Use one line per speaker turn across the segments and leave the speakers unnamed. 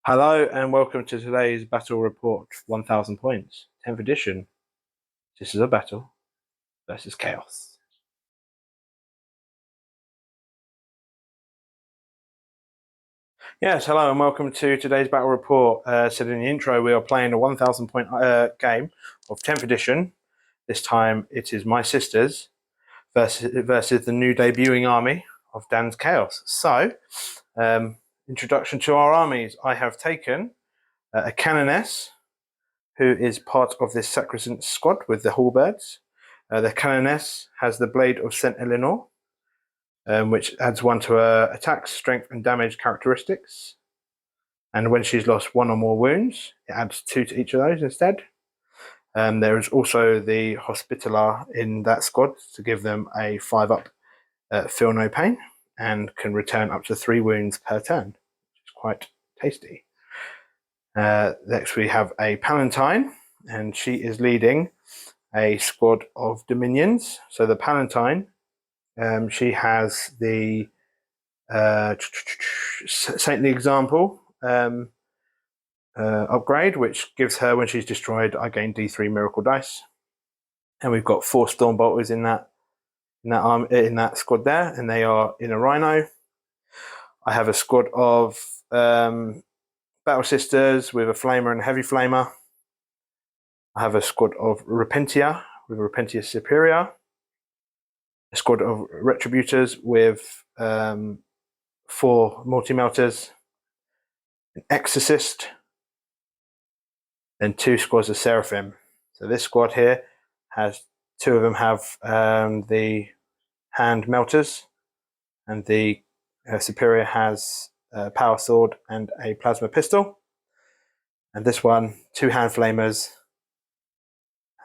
Hello and welcome to today's battle report. 1000 points, 10th edition. This is a battle versus chaos. Yes, hello and welcome to today's battle report. Said in the intro, we are playing a 1000 point game of 10th edition. This time it is my sisters versus the new debuting army of Dan's Chaos. So, introduction to our armies. I have taken a Canoness, who is part of this Sacrosanct squad with the Halberds. The Canoness has the Blade of St. Eleanor, which adds 1 to her attack, strength, and damage characteristics. And when she's lost 1 or more wounds, it adds 2 to each of those instead. There is also the Hospitaller in that squad to give them a 5-up feel no pain and can return up to 3 wounds per turn, which is quite tasty. Next we have a Palatine, and she is leading a squad of Dominions. So the Palatine, she has the Saintly Example upgrade, which gives her, when she's destroyed, I gain D3 Miracle Dice. And we've got 4 Stormbolters in that squad there, and they are in a Rhino. I have a squad of Battle Sisters with a Flamer and a Heavy Flamer. I have a squad of Repentia with a Repentia Superior. A squad of Retributors with 4 Multi-Melters. An Exorcist. And 2 squads of Seraphim. So this squad here has 2 of them have the Hand Melters. And the Superior has a Power Sword and a Plasma Pistol. And this one, 2 Hand Flamers.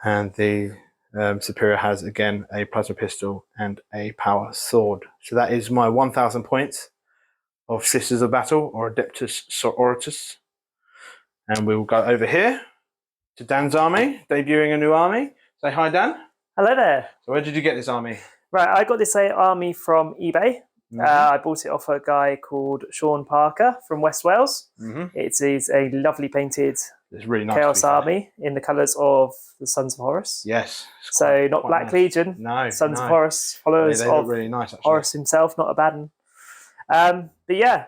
And the Superior has, again, a Plasma Pistol and a Power Sword. So that is my 1000 points of Sisters of Battle, or Adepta Sororitas. And we will go over here to Dan's army, debuting a new army. Say hi, Dan.
Hello there.
So where did you get this army?
Right, I got this army from eBay. I bought it off a guy called Sean Parker from West Wales. It is a lovely painted
really nice
Chaos army in the colours of the Sons of Horus.
Yes.
So not Black
nice.
Legion.
No.
Sons of Horus, followers
they
of
look really nice, actually.
Horus himself, not a bad one. But yeah,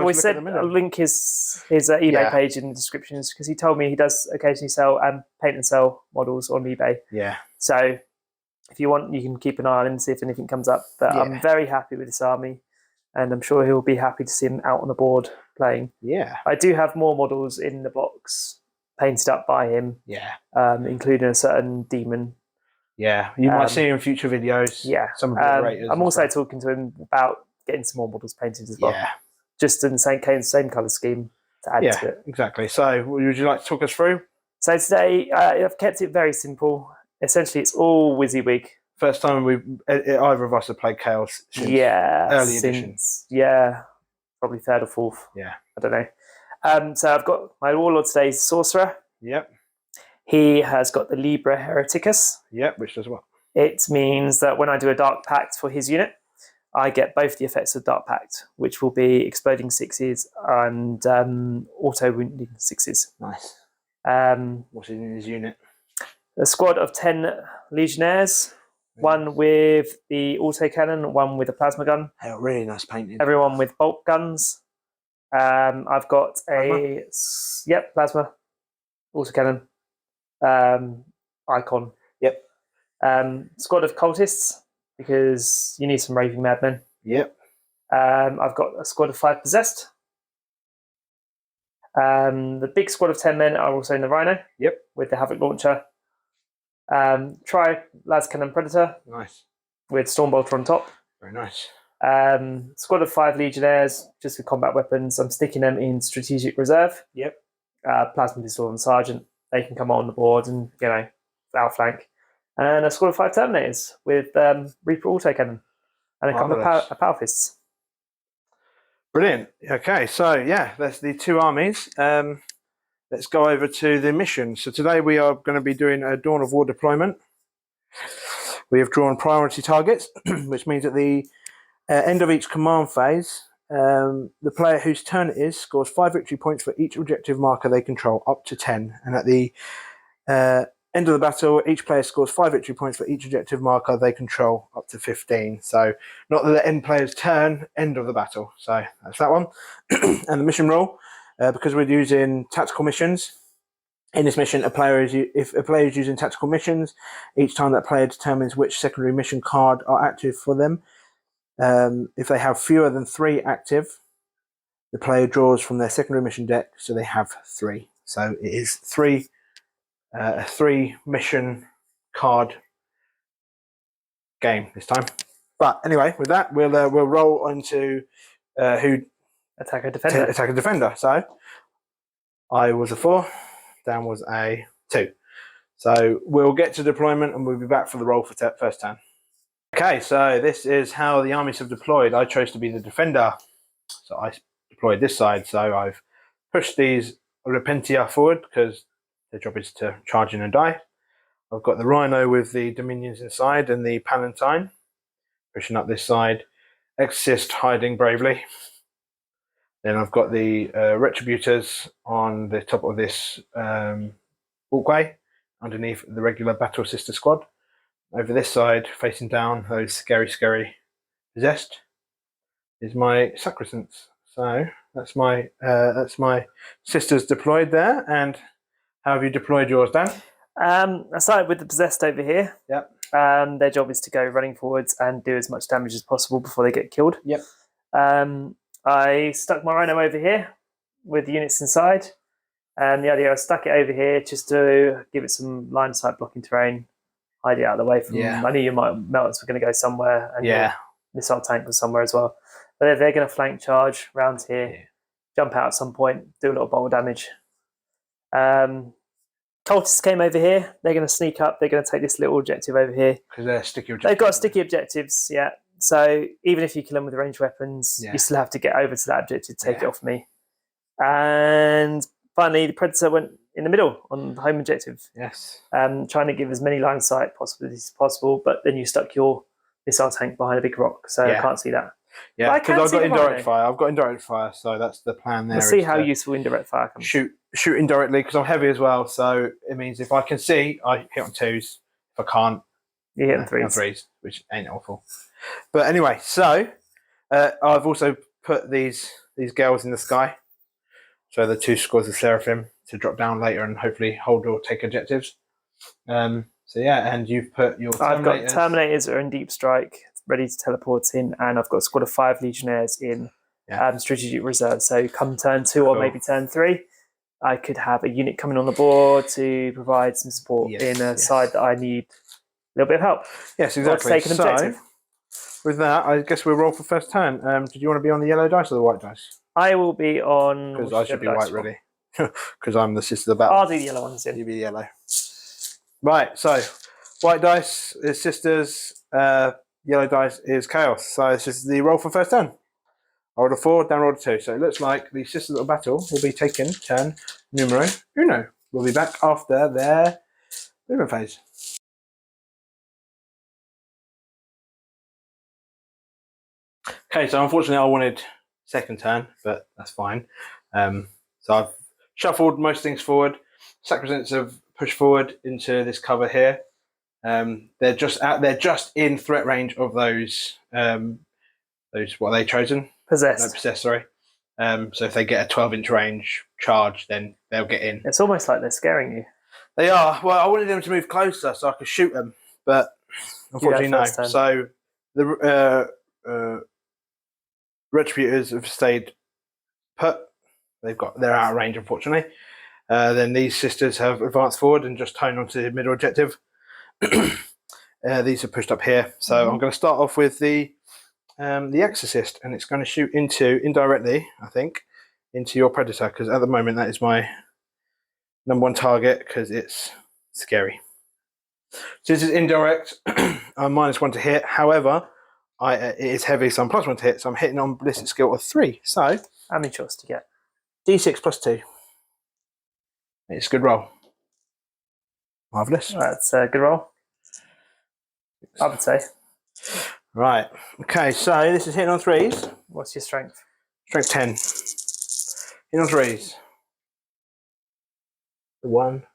we said I'll link his eBay page in the descriptions, because he told me he does occasionally sell paint and sell models on eBay.
Yeah.
So if you want, you can keep an eye on him and see if anything comes up. But yeah, I'm very happy with this army, and I'm sure he'll be happy to see him out on the board playing.
Yeah.
I do have more models in the box painted up by him.
Yeah.
Including a certain demon.
Yeah. You might see in future videos.
Yeah.
Some of the Raiders.
I'm also talking to him about getting some more models painted as well.
Yeah.
Just in the same colour scheme to add to it.
Exactly. So would you like to talk us through?
So today I've kept it very simple. Essentially, it's all WYSIWYG.
First time either of us have played Chaos since early editions.
Yeah, probably 3rd or 4th.
Yeah.
I don't know. So I've got my Warlord today, Sorcerer.
Yep.
He has got the Libra Hereticus.
Yep, which does what?
It means that when I do a Dark Pact for his unit, I get both the effects of Dark Pact, which will be exploding 6s and auto-wounding 6s.
Nice. What's in his unit?
A squad of 10 Legionnaires, 1 with the autocannon, 1 with a plasma gun.
Oh, really nice painting.
Everyone with bolt guns. I've got a plasma autocannon icon.
Yep.
Squad of cultists, because you need some raving madmen.
Yep.
I've got a squad of 5 possessed. The big squad of 10 men are also in the Rhino.
Yep.
With the Havoc launcher. Try Lascannon Predator.
Nice.
With Stormbolter on top.
Very nice.
Squad of 5 Legionnaires, just with combat weapons. I'm sticking them in Strategic Reserve.
Yep.
Plasma Pistol and Sergeant. They can come on the board and, outflank. And a squad of 5 Terminators with Reaper Autocannon. And a couple of Power Fists.
Brilliant. Okay, so yeah, that's the 2 armies. Let's go over to the mission. So today we are going to be doing a Dawn of War deployment. We have drawn priority targets, which means at the end of each command phase, the player whose turn it is scores 5 victory points for each objective marker they control, up to 10. And at the end of the battle, each player scores 5 victory points for each objective marker they control, up to 15. So not the end player's turn, end of the battle. So that's that one. And the mission rule, because we're using tactical missions, in this mission, if a player is using tactical missions, each time that player determines which secondary mission card are active for them. If they have fewer than 3 active, the player draws from their secondary mission deck, so they have 3. So it is 3 mission card game this time. But anyway, with that, we'll roll into who
attack a defender.
Attack a defender. So I was a 4, Dan was a 2. So we'll get to deployment and we'll be back for the roll for first turn. Okay, so this is how the armies have deployed. I chose to be the defender, so I deployed this side. So I've pushed these Repentia forward because their job is to charge in and die. I've got the Rhino with the Dominions inside and the Palatine pushing up this side. Exorcist hiding bravely. Then I've got the Retributors on the top of this walkway underneath the regular Battle Sister squad. Over this side, facing down, those scary possessed, is my Sacrosancts. So that's my sisters deployed there. And how have you deployed yours, Dan?
I started with the possessed over here.
Yep.
Their job is to go running forwards and do as much damage as possible before they get killed.
Yep.
I stuck my Rhino over here with the units inside. And the idea, I stuck it over here just to give it some line of sight blocking terrain. Hide it out of the way from.
Yeah.
I knew your melts were going to go somewhere, and your missile tank was somewhere as well. But if they're going to flank charge round here, jump out at some point, do a lot of bolt damage. Cultists came over here. They're going to sneak up. They're going to take this little objective over here
Because they're sticky objectives.
They've got sticky objectives, yeah. So even if you kill them with ranged weapons, you still have to get over to that objective to take it off me. And finally, the Predator went in the middle on the home objective.
Yes.
Trying to give as many line of sight as possible, but then you stuck your missile tank behind a big rock, so I can't see that.
Yeah, because I've got indirect fire. I've got indirect fire, so that's the plan there.
We'll see how useful indirect fire comes.
Shoot indirectly, because I'm heavy as well, so it means if I can see, I hit on 2s. If I can't,
you hit on 3s.
On 3s, which ain't awful. But anyway, so I've also put these girls in the sky. So the 2 squads of Seraphim to drop down later and hopefully hold or take objectives. So yeah, and you've put your Terminators.
I've got Terminators are in deep strike, ready to teleport in, and I've got a squad of 5 Legionnaires in strategic reserve. So come turn 2 or maybe turn 3, I could have a unit coming on the board to provide some support in a side that I need a little bit of help.
Yes, exactly.
Take an objective.
With that, I guess we'll roll for first turn. Did you want to be on the yellow dice or the white dice?
I will be on...
Because I should be white ready. Because I'm the sister of the battle.
I'll do the yellow ones in.
You be yellow. Right, so white dice is sisters, yellow dice is chaos. So this is the roll for first turn. I rolled a 4, Dan rolled a 2. So it looks like the sisters of battle will be taken turn numero uno. We'll be back after their movement phase. Okay, so unfortunately I wanted second turn, but that's fine. So I've shuffled most things forward. Sacrosancts have pushed forward into this cover here. They're just in threat range of those what are they chosen?
Possessed.
No, possessed, sorry. So if they get a 12-inch range charge, then they'll get in.
It's almost like they're scaring you.
They are. Well, I wanted them to move closer so I could shoot them, but unfortunately no. So the Retributors have stayed put. They're out of range, unfortunately. Then these sisters have advanced forward and just toned onto the middle objective. These are pushed up here. So I'm going to start off with the Exorcist, and it's going to shoot indirectly, I think, into your Predator, because at the moment that is my #1 target because it's scary. Since it's indirect, I'm -1 to hit. However, it is heavy, so I'm +1 to hit. So I'm hitting on ballistic skill of 3. So
how many shots to get?
D6 +2. It's a good roll. Marvellous.
That's a good roll, I would say.
Right. Okay, so this is hitting on 3s.
What's your strength?
Strength 10. In on threes. 1,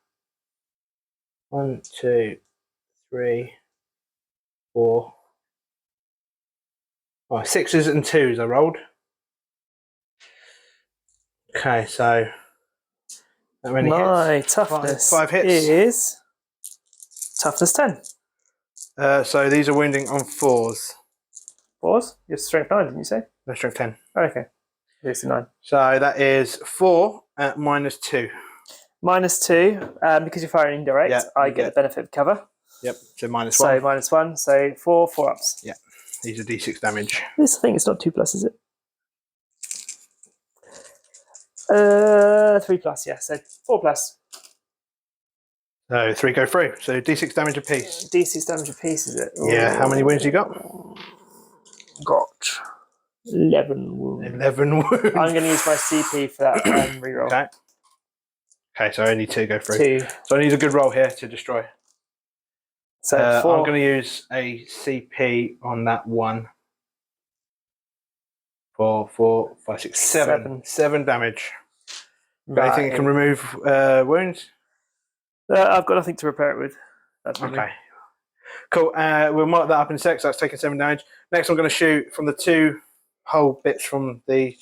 2, 3, 4. Oh, sixes and twos I rolled. Okay, so that many
My
hits.
toughness
Five hits.
is toughness 10.
So these are wounding on 4s.
4s? You're strength 9, didn't you say?
No, strength 10.
Oh, okay. It's 9.
So that is 4 at -2.
-2, because you're firing indirect,
Yeah,
I get the benefit of cover.
Yep, so -1.
So -1, so 4 ups.
Yeah, these are d6 damage.
This thing is not 2+, is it? 3+, yeah, so 4+.
So 3 go through, so d6 damage apiece.
D6 damage apiece, is it?
Yeah, how many wounds you got?
Got 11 wounds.
11 wounds.
I'm going to use my CP for that reroll.
Okay. Okay, so only 2 go through.
2.
So I need a good roll here to destroy.
So
I'm
4.
going to use a CP on that one. 4, 5, 6, 7. 7 damage. Right. Anything that can remove wounds?
I've got nothing to repair it with. That's
okay. Cool. We'll mark that up in a sec. So that's taking 7 damage. Next, I'm going to shoot from the 2 hole bits from the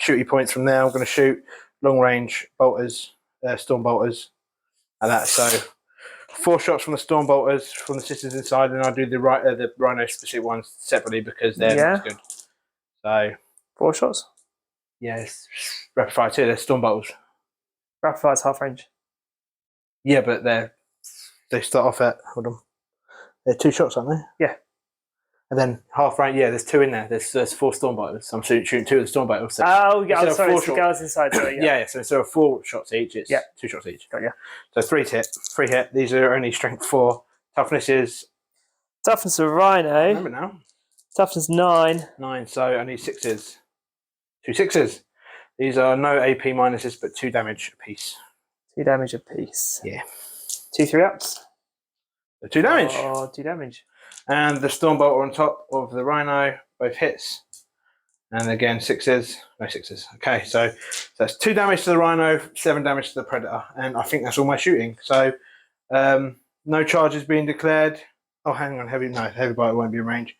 shooty points from there. I'm going to shoot long range bolters, storm bolters, and that. So 4 shots from the storm bolters from the sisters inside, and I'll do the rhino specific ones separately because they're not as good. So
4 shots.
Yes, rapid fire too. They're storm bolters.
Rapid fire's half range.
Yeah, but they start off at they're 2 shots, aren't they?
Yeah.
And then half range. Yeah, there's 2 in there. There's 4 storm bolters. So I'm shooting 2 of the storm bolters. So
oh yeah, I'm sorry. It's the guys inside. Sorry,
yeah. So instead of 4 shots each, it's 2 shots each.
Got you.
So 3 hit. These are only strength 4. Toughness is
toughness of rhino.
Remember now.
Toughness 9.
9. So I need 6s. 2 6s. These are no AP minuses, but 2 damage apiece.
2 damage apiece.
Yeah.
2 3 ups.
So 2 damage.
Oh, 2 damage.
And the storm bolter on top of the rhino, both hits. And again, 6s. No 6s. Okay, so that's 2 damage to the rhino, 7 damage to the predator. And I think that's all my shooting. So no charges being declared. Oh, hang on. Heavy bite won't be in range.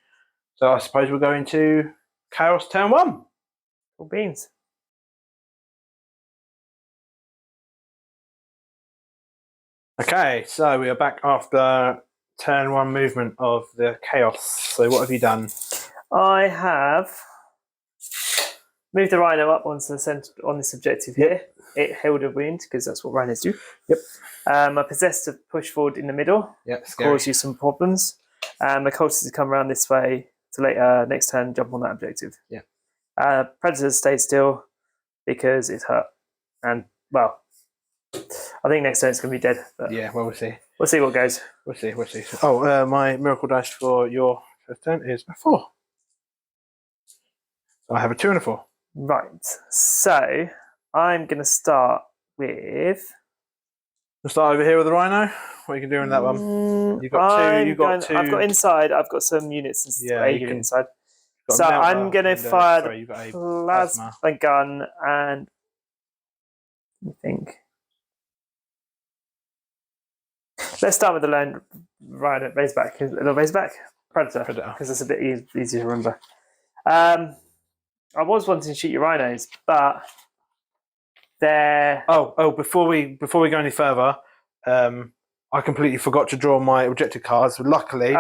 So I suppose we'll go into Chaos turn 1.
Cool beans.
Okay, so we are back after turn 1 movement of the Chaos. So what have you done?
I have moved the rhino up onto the center on this objective here. It held a wound because that's what rhinos do.
Yep.
I possessed to push forward in the middle.
Yep.
Cause you some problems. My cultists have come around this way to later next turn jump on that objective.
Yeah.
Predators stayed still because it's hurt. And well, I think next turn it's going to be dead. But
yeah, well, we'll see.
We'll see what goes.
We'll see. Oh, my miracle dice for your first turn is a 4. So I have a 2 and a 4.
Right. So I'm going to start with.
We'll start over here with the rhino. What are you doing in that one? You've got 2.
I've got inside. I've got some units.
Yeah,
you can inside. So I'm going to fire the plasma gun and. I think. Let's start with the lone rhino razorback. Predator, because it's a bit easier to remember. I was wanting to shoot your rhinos, but they're.
Before we go any further, I completely forgot to draw my objective cards. Luckily,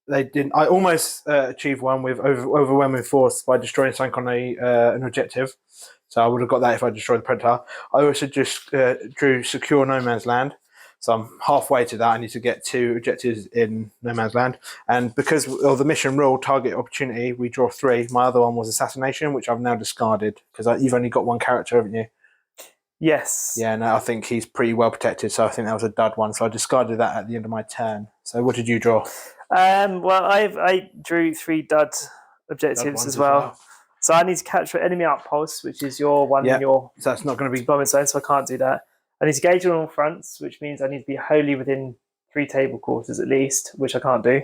they didn't. I almost achieved one with overwhelming force by destroying something on an objective. So I would have got that if I destroyed the predator. I also just drew secure no man's land. So I'm halfway to that. I need to get 2 objectives in no man's land. And because of the mission rule, target opportunity, we draw 3. My other one was assassination, which I've now discarded because you've only got 1 character, haven't you?
Yes.
Yeah, no, I think he's pretty well protected. So I think that was a dud one. So I discarded that at the end of my turn. So what did you draw?
Well, I drew 3 dud objectives as well. So I need to capture enemy outposts, which is your one in your.
So that's not going to be
deployment zone, so I can't do that. I need to gauge on all fronts, which means I need to be wholly within 3 table quarters at least, which I can't do.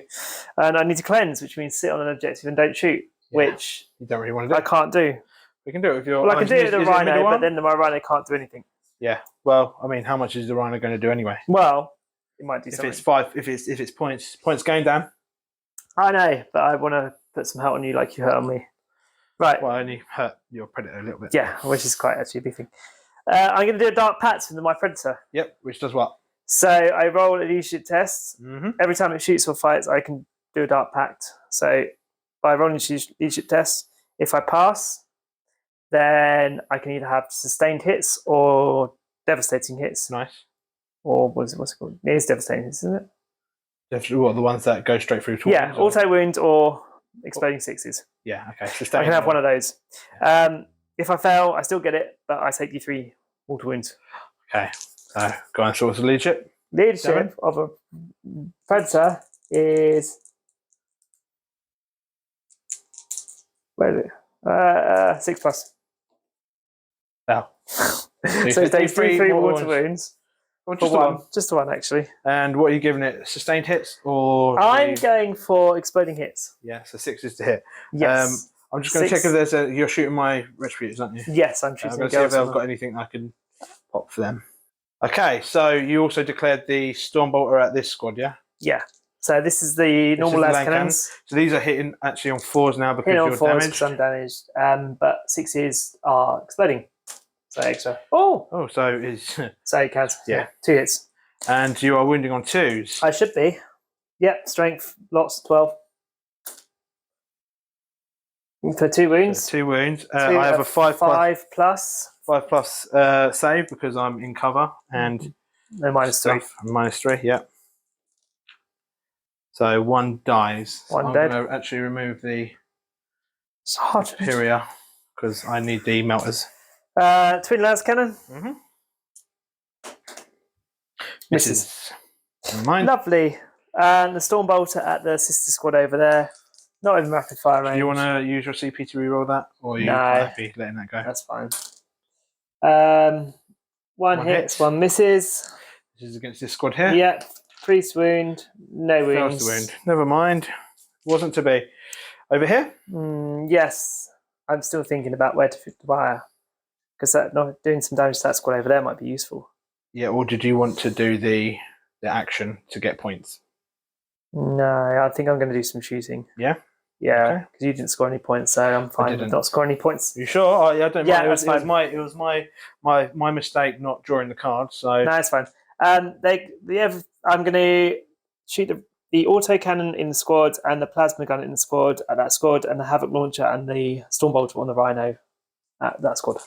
And I need to cleanse, which means sit on an objective and don't shoot. which
you don't really want to do.
I can't do.
We can do it with your.
Well, I can do it with the Rhino, but then my Rhino can't do anything.
Yeah. Well, I mean, how much is the Rhino going to do anyway?
Well, it might do
if
something.
It's 5, if it's points going down.
I know, but I want to put some hurt on you like you hurt on me. Right.
Well, I only hurt your Predator a little bit.
Yeah, which is quite actually a big thing. I'm going to do a Dark Pact with my Predator.
Yep, which does what?
So I roll a leadership test.
Mm-hmm.
Every time it shoots or fights, I can do a Dark Pact. So by rolling a leadership test, if I pass, then I can either have sustained hits or devastating hits.
Nice.
Or what's it called? It is devastating, isn't it?
Definitely, what, the ones that go straight through?
Yeah, auto wound or exploding sixes.
Yeah, okay.
I can have one of those. If I fail, I still get it, but I take you 3 mortal wounds.
Okay, so go on, show us the leadership.
Leadership of a Predator is... Where is it? 6 plus.
Wow.
So it takes 3 mortal wounds.
Or
just one. Just one, actually.
And what are you giving it? Sustained hits or?
I'm going for exploding hits.
Yeah, so 6 is to hit.
Yes.
I'm just going to check if there's a. You're shooting my Retributors, aren't you?
Yes, I'm shooting.
I'm going to see if I've got anything I can pop for them. Okay, so you also declared the Stormbolter at this squad, yeah?
Yeah. So this is the normal las cannons.
So these are hitting actually on 4s now because you're damaged.
Because I'm damaged. But 6s are exploding. So extra. Oh,
so it's
so it counts. Yeah, 2 hits.
And you are wounding on 2s.
I should be. Yep, strength, lots, 12. For 2 wounds.
2 wounds. I have a 5
plus.
5 plus save because I'm in cover and
no -3.
-3, yeah. So 1 dies.
One
I'm
dead.
going to actually remove the
Sergeant
Superior because I need the melters.
Twin las cannon.
Mm-hmm.
Misses.
Never mind.
Lovely. And the Stormbolter at the sister squad over there. Not even rapid fire range.
Do you want to use your CP to reroll that, or are you happy letting that go?
That's fine. 1 hits, 1 misses.
This is against this squad here.
Yep. Priest wound, no wounds.
First wound. Never mind. Wasn't to be. Over here?
Yes. I'm still thinking about where to fit the wire. Because doing some damage to that squad over there might be useful.
Yeah, or did you want to do the action to get points?
No, I think I'm going to do some shooting.
Yeah?
Yeah, because you didn't score any points, so I'm fine with not scoring any points.
You sure? I don't mind.
It
was my mistake not drawing the card. So
no, it's fine. I'm going to shoot the autocannon in the squad and the plasma gun in the squad at that squad, and the havoc launcher and the Stormbolter on the Rhino at that squad.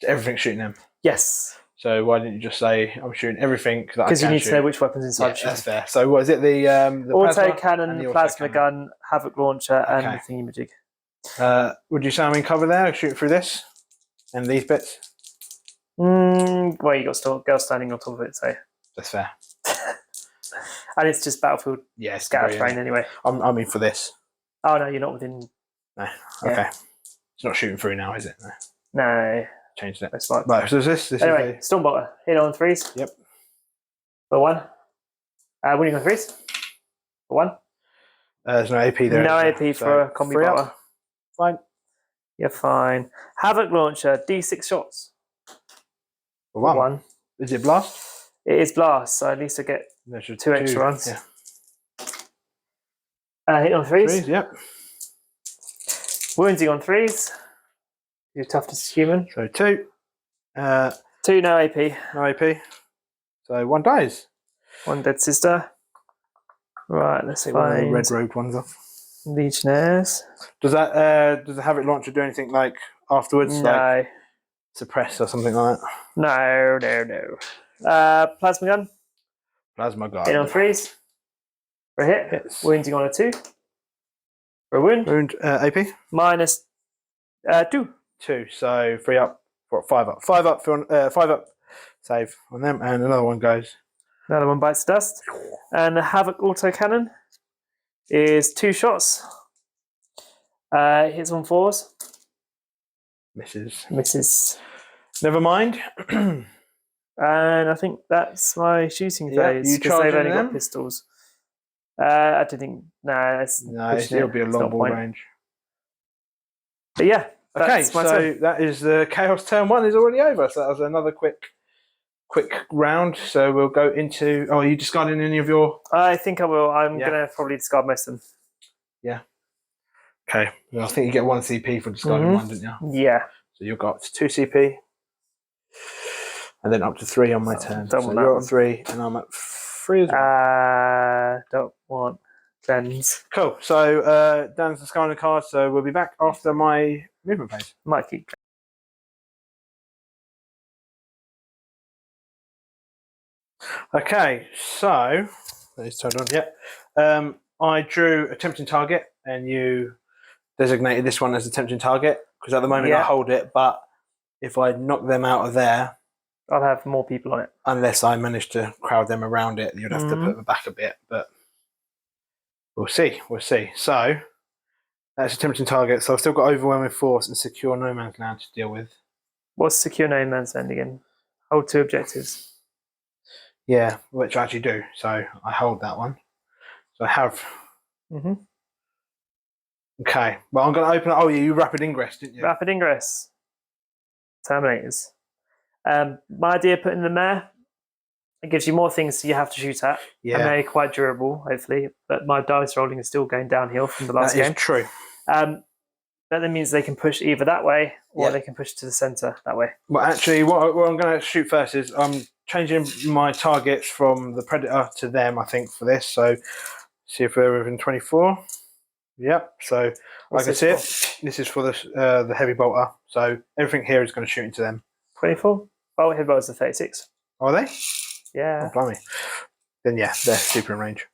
So everything's shooting them.
Yes.
So why didn't you just say I'm shooting everything?
Because you need to know which weapons inside.
Yeah, that's fair. So what is it? The
autocannon, plasma gun, havoc launcher, and the thingamajig.
Would you say I'm in cover there? Shoot through this and these bits.
Well, you got girl standing on top of it, so
that's fair.
And it's just battlefield.
Yeah,
scatter terrain anyway.
I'm in for this.
Oh no, you're not within.
No. Okay. Yeah. It's not shooting through now, is it?
No.
Changed it.
That's smart.
Right, so this
anyway,
is
Stormbolter. Hit on 3s.
Yep.
For 1. Winning on 3s. For 1.
There's no AP there.
No AP for a combi bolter.
Fine.
You're fine. Havoc launcher, D6 shots.
For 1. Is it blast?
It is blast, so at least I get 2 extra runs.
Yeah.
Hit on 3s.
Yep.
Wounding on 3s. Your toughness is human.
So 2.
2, no AP.
No AP. So 1 dies.
1 dead sister. Right, let's find
the red robed ones off.
Legionnaires.
Does the Havoc launcher do anything like afterwards?
No.
Like suppress or something like that?
No. Plasma gun.
Plasma gun.
Hit on 3s. For a hit.
Hits.
Wounding on a 2. For a wound.
Wound AP.
Minus 2.
2. So 3 up. 5 up. 5 up. 5 up. Save on them, and another one goes.
Another one bites dust. And the Havoc autocannon is 2 shots. Hits on 4s. Misses.
Never mind.
And I think that's my shooting phase because they've only got pistols. I don't think. No,
it'll be a long ball range.
But yeah.
Okay, so that is the Chaos turn 1 is already over. So that was another quick round. So we'll go into. Oh, are you discarding any of your?
I think I will. I'm gonna probably discard most of them.
Yeah. Okay. Well, I think you get 1 CP for discarding one, didn't you?
Yeah.
So you've got 2 CP, and then up to 3 on my turn. So you're at 3, and I'm at 3 as well.
Don't want cleanse.
Cool. So Dan's discarding a card. So we'll be back after my movement phase.
Might keep.
Okay, so it's turned on. Yeah, I drew a tempting target, and you designated this one as a tempting target because at the moment I hold it. But if I knock them out of there,
I'll have more people on it.
Unless I manage to crowd them around it, you'd have to put them back a bit. But we'll see. We'll see. So that's a tempting target. So I've still got overwhelming force and secure no man's land to deal with. What's secure no man's land again? Hold 2 objectives. Yeah, which I actually do. So I hold that one. So I have. Okay. Well, I'm going to open it. Oh, yeah, you rapid ingress, didn't you? Rapid ingress. Terminators. My idea putting them there, it gives you more things you have to shoot at. Yeah. And they're quite durable, hopefully. But my dice rolling is still going downhill from the last game. That is true. That means they can push either that way or they can push to the centre that way. Well, actually, what I'm going to shoot first is I'm changing my targets from the Predator to them, I think, for this. So see if we're within 24. Yep. So like I said, this is for the heavy bolter. So everything here is going to shoot into them. 24? Oh, heavy bolters are 36. Are they? Yeah. Oh, blimey. Then yeah, they're super in range.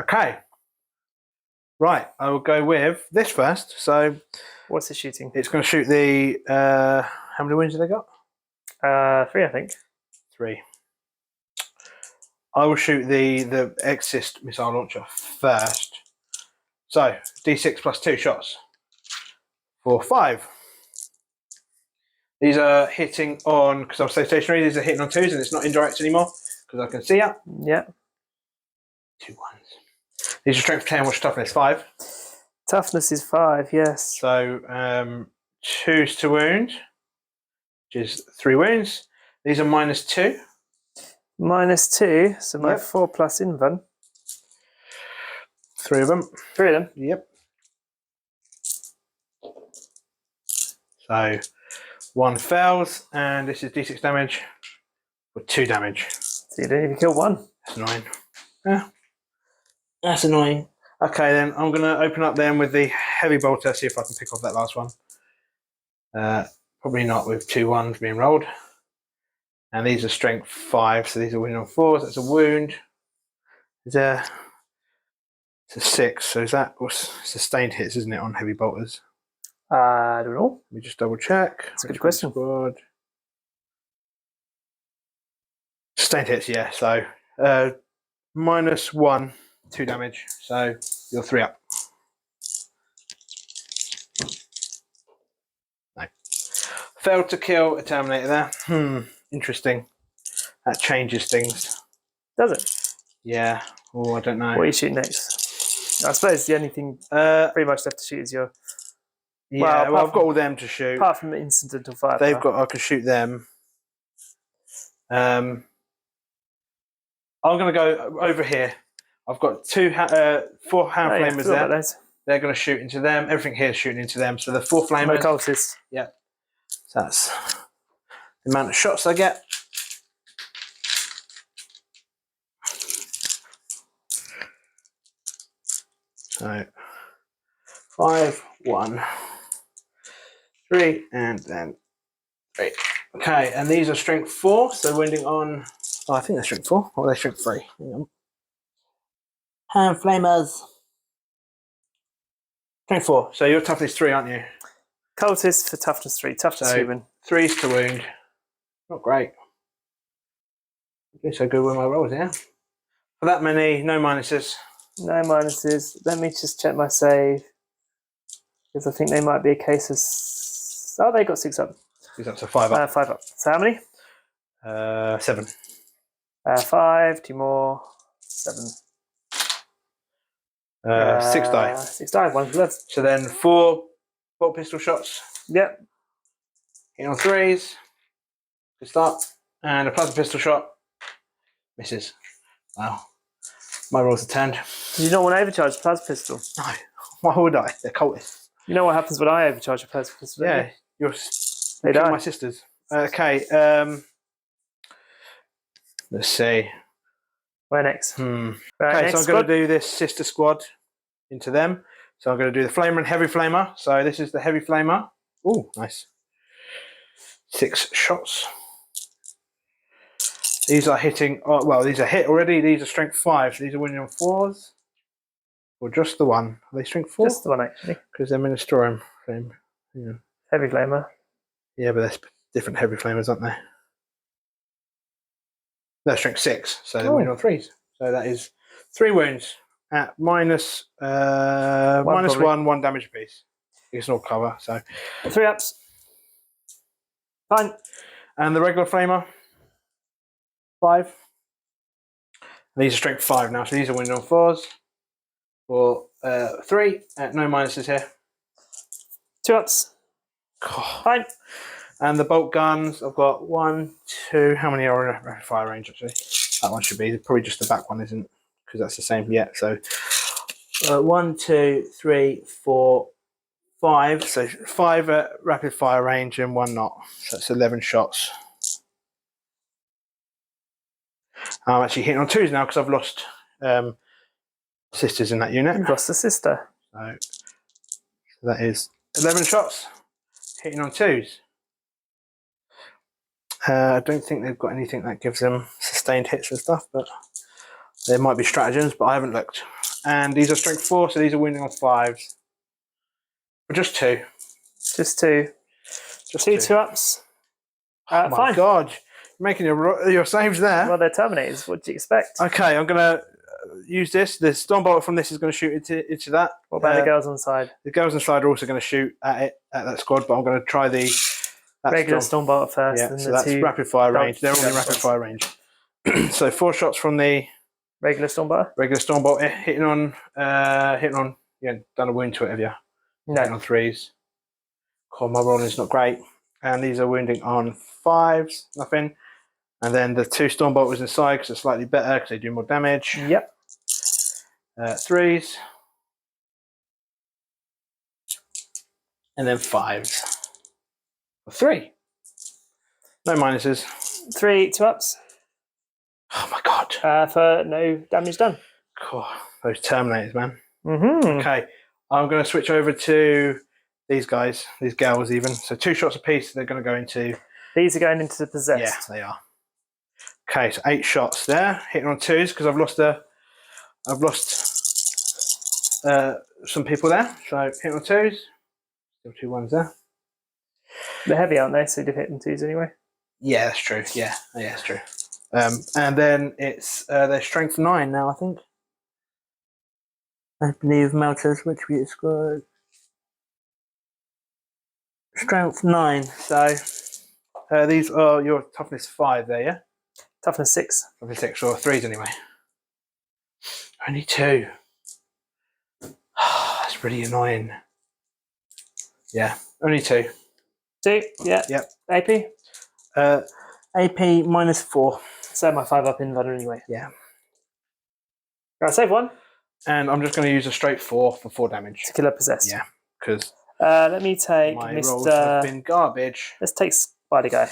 Okay. Right, I will go with this first. So, what's it shooting? It's going to shoot the. How many wounds have they got? 3, I think. 3. I will shoot the Exist missile launcher first. So D6 plus 2 shots for 5. These are hitting on because I'll stay stationary. These are hitting on 2s, and it's not indirect anymore because I can see it. Yeah. 2 1s. These are strength 10, what's toughness 5? Toughness is 5, yes. So 2s to wound, which is 3 wounds. These are -2. -2, so my 4 plus invan. 3 of them. 3 of them? Yep. So 1 fails, and this is D6 damage for 2 damage. So you didn't even kill 1. That's annoying. Yeah. That's annoying. Okay, then I'm going to open up then with the heavy bolter, see if I can pick off that last one. Probably not with 2 1s being rolled. And these are strength 5, so these are winning on 4s. That's a wound. It's a 6, so is that sustained hits, isn't it, on heavy bolters? I don't know. Let me just double check. That's a good question. Squad. Sustained hits, yeah. So -1, 2 damage. So you're 3 up. No. Failed to kill a Terminator there. Interesting. That changes things. Does it? Yeah. Oh, I don't know. What are you shooting next? I suppose the only thing pretty much left to shoot is your. Yeah, well, I've got all them to shoot. Apart from incidental fire. They've got. I can shoot them. I'm going to go over here. I've got 4 hand flamers there. They're going to shoot into them. Everything here is shooting into them. So the 4 flamers. No cultists. Yeah. So that's the amount of shots I get. So 5, 1, 3, and then 3. Okay, and these are strength 4, so wounding on. Oh, I think they're strength 4. Or are they strength 3? Hang on. Hand flamers. Strength 4. So your toughness 3, aren't you? Cultist for toughness 3. Toughness human. 3s to wound. Not great. I'm doing so good with my rolls, yeah. For that many, no minuses. No minuses. Let me just check my save. Because I think they might be a case of. Oh, they got 6 up. 6 up, so 5 up. 5 up. So how many? 7. 5, 2 more. 7. 6 die. 6 die, 1 left. So then 4 bolt pistol shots.
Yep.
Hitting on 3s. Good start. And a plasma pistol shot. Misses. Wow. My rolls are turned.
Did you not want to overcharge the plasma pistol?
No. Why would I? They're cultists.
You know what happens when I overcharge a plasma pistol?
Yeah. You're killing my sisters. Okay. Let's see.
Where next?
Right,
okay,
next so I'm going to do this sister squad into them. So I'm going to do the flamer and heavy flamer. So this is the heavy flamer. Oh, nice. 6 shots. These are hitting. Oh, well, these are hit already. These are strength 5. So these are winning on 4s. Or just the one? Are they strength 4?
Just the one, actually.
Because they're Ministerium flame. Yeah.
Heavy flamer.
Yeah, but there's different heavy flamers, aren't there? They're strength 6, so they're winning on 3s. So that is 3 wounds at minus 1 damage apiece. It's not cover, so
3 ups. Fine.
And the regular flamer, 5. These are strength 5 now, so these are winning on 4s. For 3, no minuses here.
2 ups.
God.
Fine.
And the bolt guns, I've got 1, 2. How many are in rapid fire range actually? That one should be probably just the back one, isn't? Because that's the same. Yeah. So 1, 2, 3, 4, 5. So 5 at rapid fire range and 1 not. So that's 11 shots. I'm actually hitting on 2s now because I've lost sisters in that unit.
You've lost a sister.
So that is 11 shots hitting on 2s. I don't think they've got anything that gives them sustained hits and stuff, but there might be stratagems, but I haven't looked. And these are strength 4, so these are winning on 5s. But just 2.
Just 2.
Just
2 ups.
Oh my
fine.
God. You're making your saves there.
Well, they're Terminators. What do you expect?
Okay, I'm going to use this. The Stormbolt from this is going to shoot into that.
What about the girls on the side?
The girls on the side are also going to shoot at it, at that squad, but I'm going to try the
regular Stormbolt first.
Yeah,
and
so
the
that's
2
rapid fire range. They're all in rapid fire range. So 4 shots from the
regular Stormbolt.
Regular Stormbolt hitting on. Yeah, done a wound to it, have you?
No.
Hitting on 3s. Cool, my rolling is not great. And these are wounding on 5s, nothing. And then the 2 Stormbolters inside because they're slightly better because they do more damage.
Yep.
3s. And then 5s. 3. No minuses.
3 2 ups.
Oh my God.
For no damage done.
Cool. Those Terminators, man.
Mm-hmm.
Okay. I'm going to switch over to these guys, these girls even. So 2 shots apiece, they're going to go into...
These are going into the possessed.
Yeah, they are. Okay, so 8 shots there, hitting on 2s because I've lost some people there. So hitting on 2s. Still 2 1s there.
They're heavy, aren't they? So you'd have hit them 2s anyway.
Yeah, that's true. Yeah, that's true. And then it's their strength 9 now, I think. I believe Melters, which we scored. Strength 9. So these are your toughness 5 there, yeah?
Toughness 6.
Toughness 6 or 3s anyway. Only 2. That's really annoying. Yeah, only 2.
2, yeah.
Yep.
AP?
AP minus 4.
So my 5 up invader anyway.
Yeah.
Right, save 1.
And I'm just going to use a straight 4 for 4 damage.
To kill a possessed.
Yeah, because
let me take
my
Mr.
rolls have been garbage.
Let's take Spider Guy.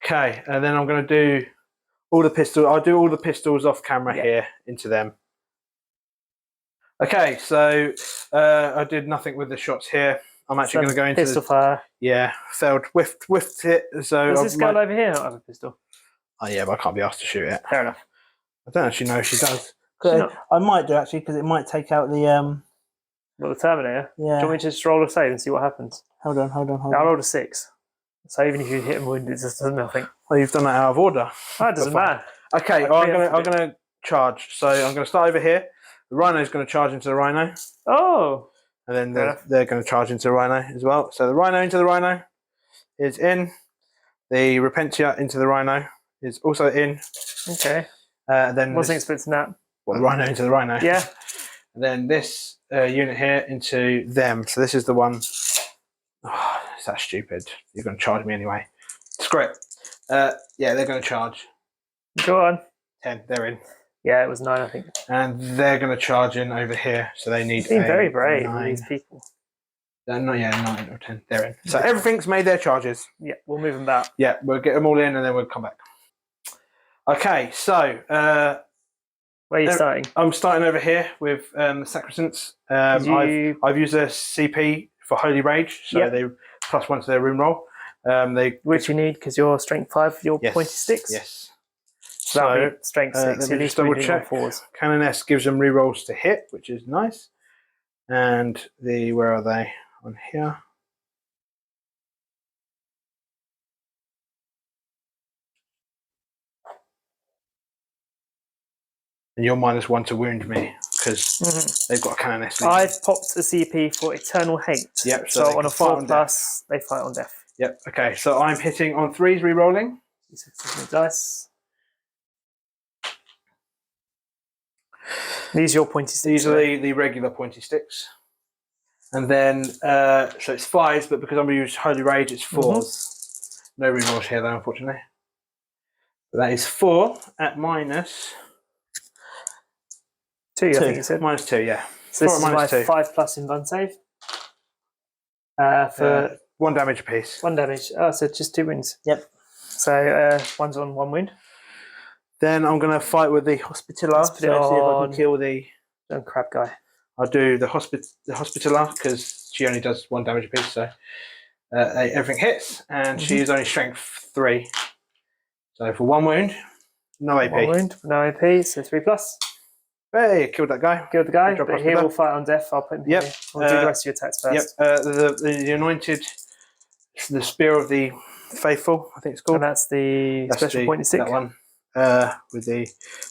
Okay, and then I'm going to do all the pistols. I'll do all the pistols off camera here into them. Okay, so I did nothing with the shots here. I'm actually going to go into
pistol fire.
Yeah, failed, whiffed it. So
does this girl over here not have a pistol?
Oh yeah, but I can't be asked to shoot it.
Fair enough.
I don't actually know if she does. I might do actually because it might take out the
Well, the Terminator.
Yeah.
Do you want me to just roll a save and see what happens?
Hold on.
I'll roll a 6. So even if you hit him wounded, it just does nothing.
Well, you've done that out of order.
That doesn't matter.
Okay, I'm gonna charge. So I'm gonna start over here. The Rhino's gonna charge into the Rhino.
Oh.
And then they're going to charge into the Rhino as well. So the Rhino into the Rhino is in. The Repentia into the Rhino is also in.
Okay.
Then
wasn't expecting that.
Well, the Rhino into the Rhino.
Yeah.
And then this unit here into them. So this is the one. Oh, is that stupid? You're going to charge me anyway. Screw it. Yeah, they're going to charge.
Go on.
10. They're in.
Yeah, it was 9, I think.
And they're going to charge in over here. So they need
being very brave,
9.
these people.
No, yeah, 9 or 10. They're in. So everything's made their charges.
Yeah, we'll move them back.
Yeah, we'll get them all in and then we'll come back. Okay, so
where are you starting?
I'm starting over here with the Sacrosancts. I've used a CP for Holy Rage, so they +1 to their room roll.
Which you need because you're strength 5, your pointy sticks.
Yes.
So that'll be strength 6.
Let me just double check.
4s.
Canoness gives them rerolls to hit, which is nice. And where are they? On here. And you're -1 to wound me because they've got a Canoness.
I've popped a CP for Eternal Hate.
Yep.
So on a 4+, they fight on death.
Yep. Okay. So I'm hitting on 3s, rerolling.
Dice. These are your pointy sticks.
These are the regular pointy sticks. And then so it's 5s, but because I'm going to use Holy Rage, it's 4s. No rerolls here though, unfortunately. But that is 4 at -2.
2, I think you said.
-2, yeah.
So this is my 5+ in Bun save. For
1 damage apiece.
1 damage. Oh, so just 2 wounds.
Yep.
So 1's on 1 wound.
Then I'm going to fight with the Hospitaller. So see if I can kill the
crab guy.
I'll do the Hospitaller because she only does 1 damage apiece. So everything hits, and she is only strength 3. So for 1 wound, no AP.
1 wound, no AP. So 3+.
Hey, killed that guy.
Killed the guy, but he will fight on death. I'll put him here. We'll do the rest of your attacks first.
Yep. The anointed, the spear of the faithful, I think it's called.
And that's the special pointy stick.
That one. With the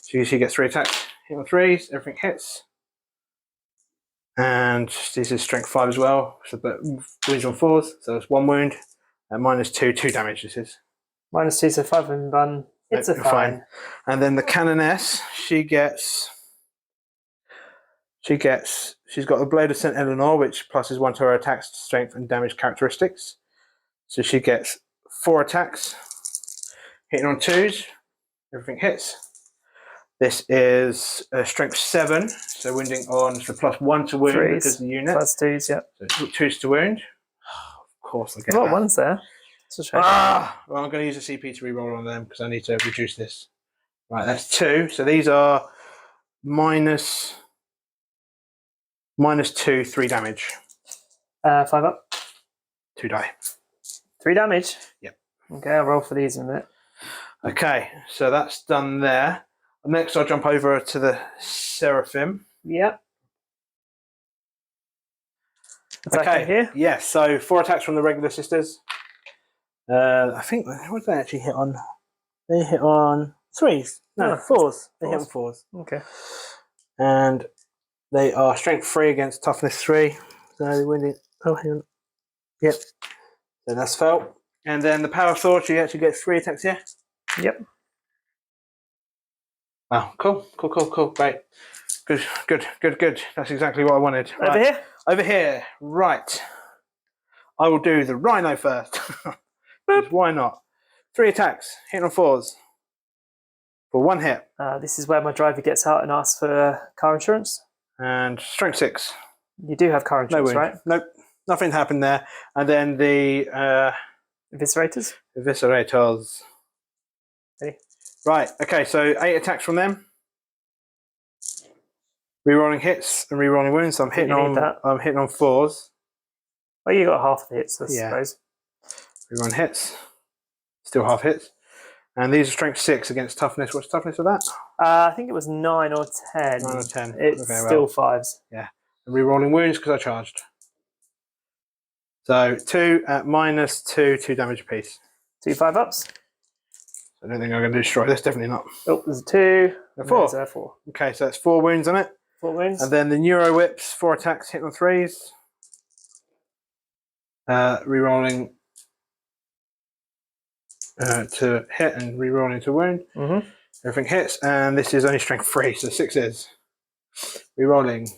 she gets 3 attacks. Hit on 3s. Everything hits. And this is strength 5 as well. So but wounds on 4s. So it's 1 wound. -2, 2 damage. This is
-2, so 5 in Bun. It's a fine.
And then the Canoness, she's got the Blade of St. Eleanor, which +1 to her attacks, strength, and damage characteristics. So she gets 4 attacks, hitting on 2s, everything hits. This is strength 7, so wounding on the +1 to wound
3s,
because of the unit.
+2s, yep.
So 2s to wound. Of course, I get
a lot
that.
of 1s there. It's a shame.
Well, I'm going to use a CP to reroll on them because I need to reduce this. Right, that's 2. So these are -2, 3 damage.
5 up.
2 die.
3 damage?
Yep.
Okay, I'll roll for these in a minute.
Okay, so that's done there. Next, I'll jump over to the Seraphim.
Yep.
Okay,
here?
yeah, so 4 attacks from the regular sisters. I think, what did they actually hit on? They hit on 3s. No, 4s. They hit on 4s.
Okay.
And they are strength 3 against toughness 3. So they're winning. Oh, hang on. Yep. So that's felt. And then the Power of Thor, she actually gets 3 attacks here.
Yep.
Oh, cool. Great. Good. That's exactly what I wanted.
Over here?
Over here. Right. I will do the Rhino first. Why not? 3 attacks, hitting on 4s. For 1 hit.
This is where my driver gets out and asks for car insurance.
And strength 6.
You do have car insurance, right?
Nope. Nothing happened there. And then the
Eviscerators?
Eviscerators.
Okay.
Right, okay, so 8 attacks from them. Rerolling hits and rerolling wounds. So I'm hitting on 4s.
Well, you got half the hits, I suppose.
Rerolling hits. Still half hits. And these are strength 6 against toughness. What's toughness of that?
I think it was 9 or 10.
9 or 10.
It's still 5s.
Yeah. And rerolling wounds because I charged. So 2 at -2, 2 damage apiece.
2 5-ups.
I don't think I'm going to destroy this. Definitely not.
Oh, there's a 2.
A 4.
There's a 4.
Okay, so that's 4 wounds on it.
4 wounds.
And then the Neuro Whips, 4 attacks, hitting on 3s. Rerolling to hit and rerolling to wound. Everything hits, and this is only strength 3, so 6 is. Rerolling.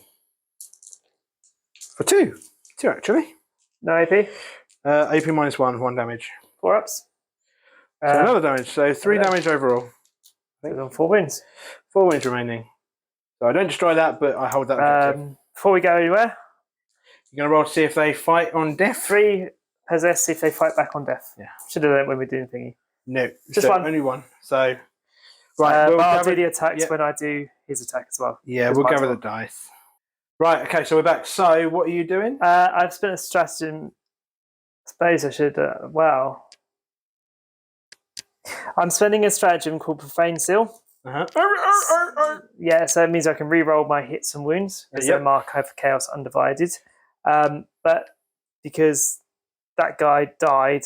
For 2. 2 actually.
No AP.
AP -1, 1 damage.
4 ups.
So another damage. So 3 damage overall.
On 4 wounds.
4 wounds remaining. So I don't destroy that, but I hold that objective.
Before we go anywhere,
you're going to roll to see if they fight on death.
3 possess if they fight back on death.
Yeah.
Should have done it when we're doing thingy.
No,
just one.
Only 1. So, right.
But I'll do the attacks when I do his attack as well.
Yeah, we'll gather the dice. Right. Okay. So we're back. So what are you doing?
I've spent a stratagem. I suppose I should. Well, I'm spending a stratagem called Profane Seal. Yeah, so it means I can re-roll my hits and wounds because they're mark over Chaos Undivided. But because that guy died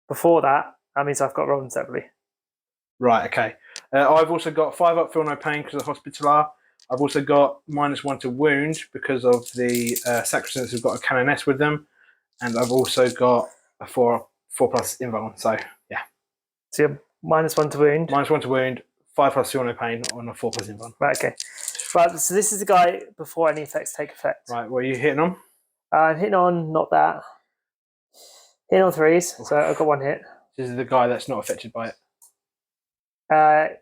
before that means I've got to roll them separately. Right,
okay. I've also got 5 up, feel no pain because of Hospitaller. I've also got -1 to wound because of the Sacristans who've got a Canoness with them. And I've also got a 4+ invuln, so yeah.
So you're -1 to wound?
-1 to wound, 5+ feel no pain on a 4+ invuln.
Right, okay. Right, so this is the guy before any effects take effect.
Right, what are you hitting on?
I'm hitting on, not that. Hitting on 3s, so I've got 1 hit.
This is the guy that's not affected by it.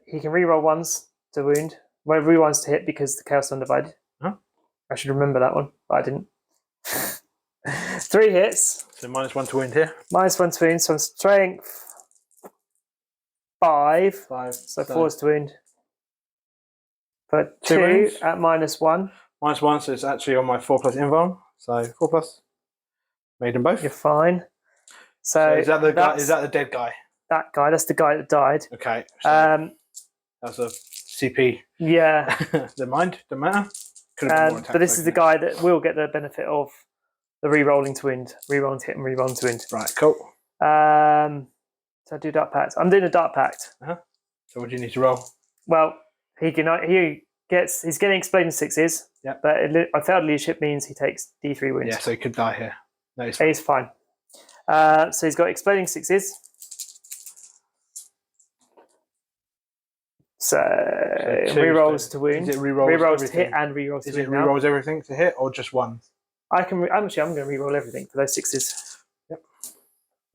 He can re-roll 1s to wound. Well, re-1s to hit because the Chaos Undivided.
Huh?
I should remember that one, but I didn't. 3 hits.
So -1 to wound here.
-1 to wound, so I'm strength 5. So 4's to wound. But 2 at -1.
-1, so it's actually on my 4+ invuln. So 4+. Made them both.
You're fine. So
is that the guy? Is that the dead guy?
That guy. That's the guy that died.
Okay. So that's a CP.
Yeah.
The mind. Don't matter.
But this is the guy that will get the benefit of the re-rolling to wind, re-rolling to hit, and re-rolling to wind.
Right. Cool.
So I do Dark Pact. I'm doing a Dark Pact.
So what do you need to roll?
Well, he's getting exploding 6s.
Yeah.
But a failed leadership means he takes D3 wounds.
Yeah. So he could die here. No,
he's fine. So he's got exploding 6s. So re-rolls to wound.
Is it re-rolls
to hit and re-rolls to wound.
Is it re-rolls everything to hit or just 1?
I'm going to re-roll everything for those 6s.
Yep.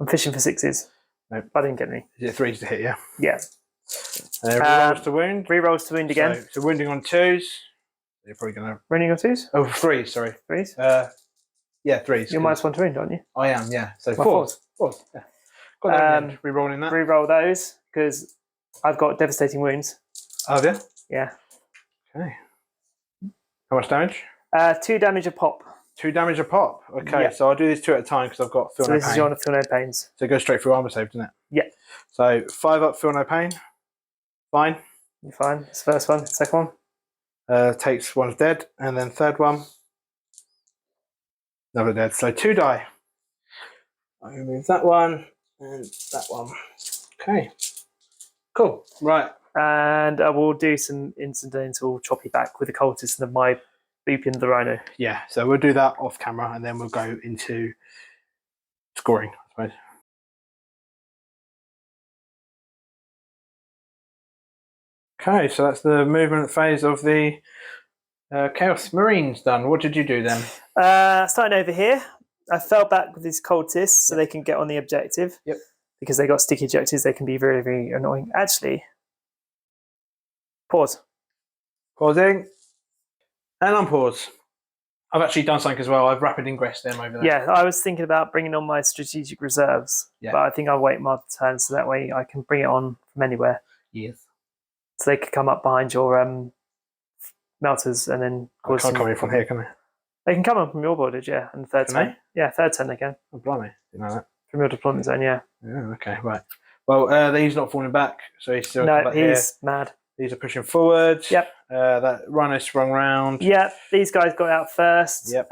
I'm fishing for 6s.
Nope.
I didn't get any.
Is it 3s to hit? Yeah.
Yeah.
Re-rolls to wound.
Re-rolls to wound again.
So wounding on 2s. You're probably going to.
Wounding on 2s?
Oh, 3s. Sorry.
3s.
Yeah, 3s.
You're -1 to wound, aren't you?
I am. Yeah. So 4s. 4s. Yeah. Got that. Re-rolling that.
Re-roll those because I've got devastating wounds.
Oh, yeah?
Yeah.
Okay. How much damage?
2 damage a pop.
2 damage a pop. Okay,
yep.
So I'll do these 2 at a time because I've got feel no pain.
So this is your feel no pains.
So it goes straight through armor save, doesn't it?
Yeah.
So 5 up, feel no pain. Fine.
You're fine. It's the first one. Second one.
Takes 1's dead, and then third one. Another dead. So 2 die. I'm going to move that one and that one. Okay. Cool. Right.
And I will do some incidental choppy back with the cultist and my booping the rhino.
Yeah, so we'll do that off camera and then we'll go into scoring, I suppose. Okay, so that's the movement phase of the Chaos Marines done. What did you do then?
Starting over here, I fell back with these cultists so they can get on the objective.
Yep.
Because they got sticky objectives, they can be very, very annoying. Actually, pause.
Pausing. And unpause. I've actually done something as well. I've rapid ingressed them over there.
Yeah, I was thinking about bringing on my strategic reserves. Yeah. But I think I'll wait my turn so that way I can bring it on from anywhere.
Yes.
So they could come up behind your melters and then
cause can't come in from here, can they?
They can come up from your bordage, yeah. And third turn. Yeah, third turn they can.
Oh, blimey. Didn't know that.
From your deployment zone, yeah.
Yeah, okay, right. Well, he's not falling back, so he's still back here. No,
he's mad.
These are pushing forward.
Yep.
That rhino sprung round.
Yep, these guys got out first.
Yep.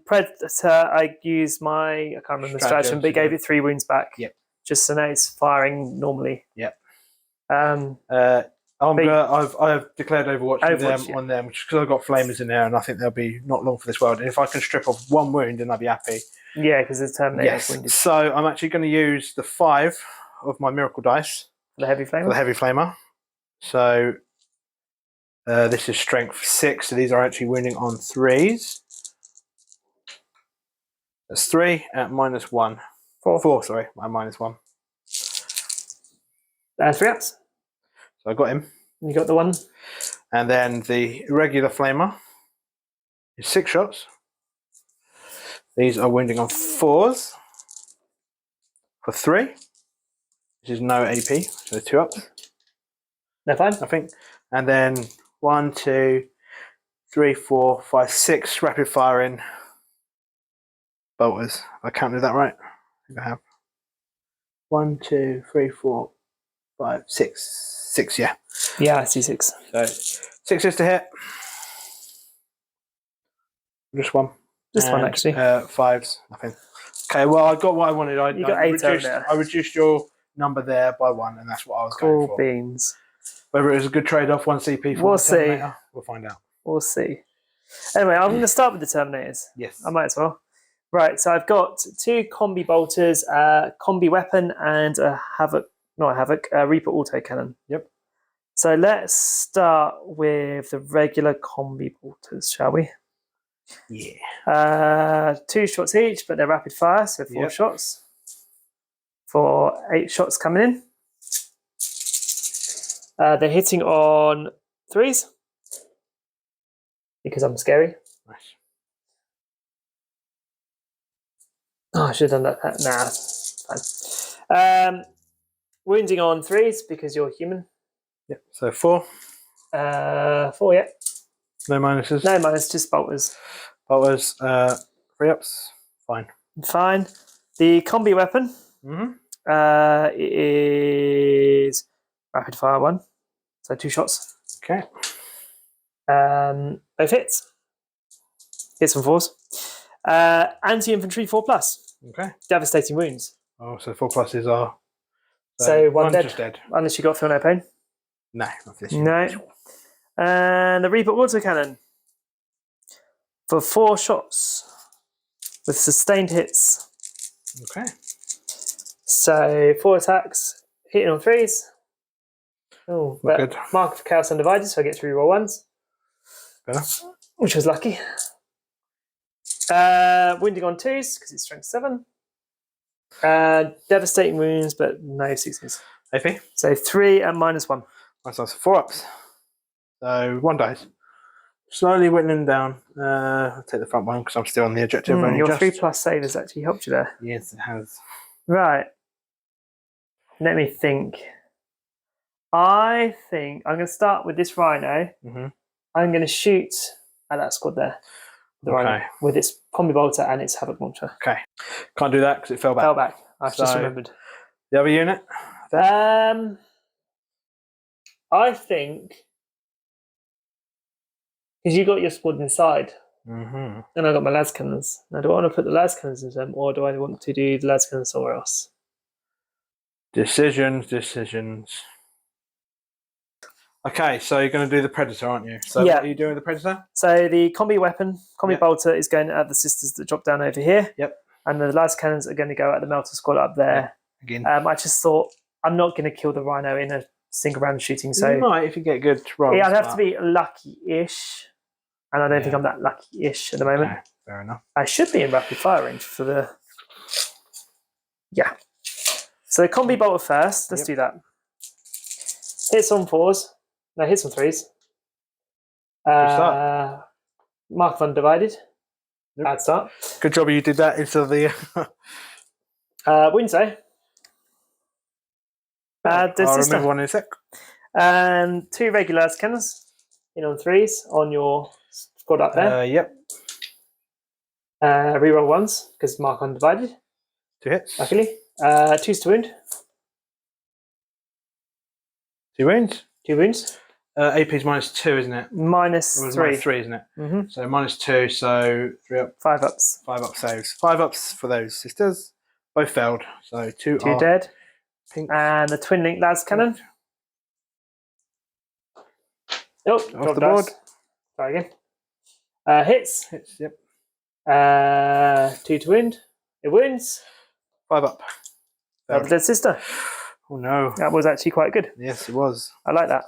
Predator, I used I can't remember the stratagem, but he gave it 3 wounds back.
Yep.
Just so now it's firing normally.
Yep.
I've
declared Overwatch on them just because I've got flamers in there and I think they'll be not long for this world. And if I can strip off 1 wound, then I'll be happy.
Yeah, because it's Terminator.
Yes. Wounded. So I'm actually going to use the 5 of my miracle dice.
The heavy flamer?
For the heavy flamer. So this is strength 6, so these are actually wounding on 3s. That's 3 at -1. 4, sorry, at -1.
3 ups.
So I got him.
You got the one.
And then the regular flamer is 6 shots. These are wounding on 4s for 3. This is no AP, so 2 ups.
They're fine.
Nothing. And then 1, 2, 3, 4, 5, 6 rapid firing bolters. Have I counted that right? I think I have. 1, 2, 3, 4, 5, 6. 6, yeah.
Yeah, I see 6.
So 6 to hit. Just one.
Just one, actually.
5s, nothing. Okay, well, I got what I wanted.
You got 8 over there.
I reduced your number there by 1, and that's what I was going for.
Cool beans.
Whether it was a good trade-off, 1 CP for the Terminator, we'll find out.
We'll see. Anyway, I'm going to start with the Terminators.
Yes.
I might as well. Right, so I've got 2 combi bolters, a combi weapon, and a Reaper autocannon.
Yep.
So let's start with the regular combi bolters, shall we?
Yeah.
2 shots each, but they're rapid fire, so 4 shots. For 8 shots coming in. They're hitting on 3s. Because I'm scary.
Nice.
Oh, I should have done that. Nah, fine. Wounding on 3s because you're human.
Yep. So 4.
4, yeah.
No minuses.
No minus, just bolters.
Bolters. 3 ups. Fine.
Fine. The combi weapon. It is rapid fire 1. So 2 shots.
Okay.
Both hits. Hits on 4s. Anti-infantry 4+.
Okay.
Devastating wounds.
Oh, so 4 pluses are.
So 1 dead.
Just dead.
Unless you got feel no pain.
No, not this.
No. And the Reaper autocannon for 4 shots with sustained hits.
Okay.
So 4 attacks, hitting on 3s. Oh, but
good.
Mark of Chaos Undivided, so I get to reroll 1s.
Better.
Which was lucky. Wounding on 2s because it's strength 7. Devastating wounds, but no 6s.
AP.
So 3 and -1.
Nice, nice. 4 ups. So 1 dice. Slowly whittling down. I'll take the front one because I'm still on the objective.
Your 3+ save has actually helped you there.
Yes, it has.
Right. Let me think. I think I'm going to start with this Rhino. I'm going to shoot at that squad there. The Rhino, with its combi bolter and its havoc launcher.
Okay. Can't do that because it fell back.
Fell back. I've just remembered.
The other unit?
I think because you got your squad inside, and I got my las cannons. Now, do I want to put the las cannons in them, or do I want to do the las cannons somewhere else?
Decisions. Okay, so you're going to do the Predator, aren't you? So what are you doing with the Predator?
So the combi weapon, bolter, is going at the sisters that drop down over here.
Yep.
And the las cannons are going to go at the melter squad up there.
Again.
I just thought I'm not going to kill the Rhino in a single round shooting. So
you might if you get good rolls.
Yeah, I'd have to be lucky-ish, and I don't think I'm that lucky-ish at the moment.
Okay, fair enough.
I should be in rapid fire range for the. Yeah. So combi bolter first. Let's do that. Hits on 4s. No, hits on 3s. Mark of Undivided. Bad start.
Good job you did that instead of the.
Wounds though.
I'll remember one in a sec.
And 2 regular cannons in on 3s on your squad up there.
Yep.
Reroll 1s because Mark Undivided.
2 hits.
Luckily. 2s to wound.
2 wounds.
2 wounds.
AP's -2, isn't it?
-3.
-3, isn't it? So -2, so 3 up.
5 ups.
5 up saves. 5 ups for those sisters. Both failed. So 2
are dead.
Pink.
And the twin link las cannon. Oh,
off the board.
Try again. Hits.
Hits, yep.
2 to wound. It wounds.
5 up.
The dead sister.
Oh no.
That was actually quite good.
Yes, it was.
I like that.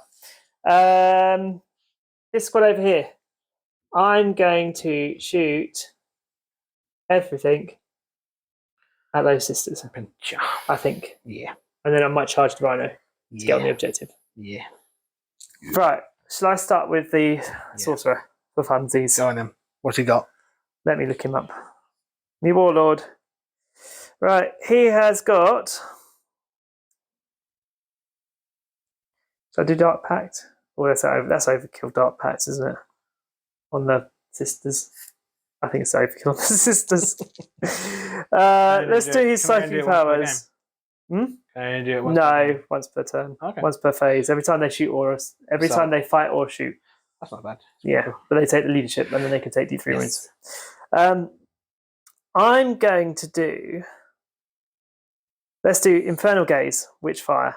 This squad over here. I'm going to shoot everything at those sisters. I think.
Yeah.
And then I might charge the Rhino to get on the objective.
Yeah.
Right. Shall I start with the Sorcerer for funsies?
Go on then. What's he got?
Let me look him up. New Warlord. Right. He has got. So I do Dark Pact. Oh, that's overkill Dark Pact, isn't it? On the sisters. I think it's overkill on the sisters. Let's do his psychic powers.
Can you do it once?
No, once per turn.
Okay.
Once per phase. Every time they shoot or time they fight or shoot.
That's not bad.
Yeah, but they take the leadership and then they can take D3 wounds. I'm going to do. Let's do Infernal Gaze, Witchfire.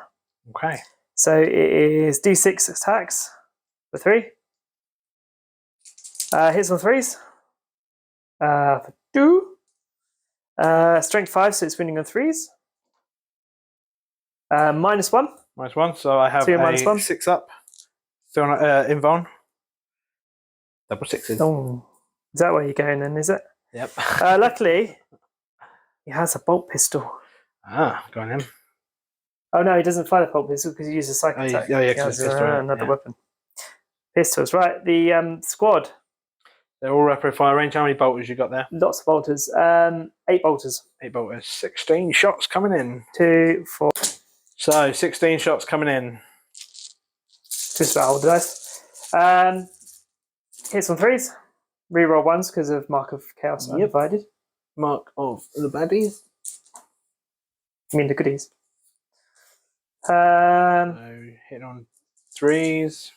Okay.
So it is D6 attacks for 3. Hits on 3s. For 2. Strength 5, so it's winning on 3s. -1.
-1. So I have
2
a
-1.
6 up. Still not Invuln. Double 6s.
Oh, is that where you're going then? Is it?
Yep.
Luckily, he has a bolt pistol.
Go on then.
Oh no, he doesn't fire the bolt pistol because he uses a psychic attack.
Yeah, because it's
another weapon. Pistols, right? The squad.
They're all rapid fire range. How many bolters you got there?
Lots of bolters. 8 bolters.
8 bolters. 16 shots coming in.
2, 4.
So 16 shots coming in.
Just about hold the dice. Hits on 3s. Reroll 1s because of Mark of Chaos Undivided.
Mark of the baddies.
I mean the goodies.
So hit on 3s.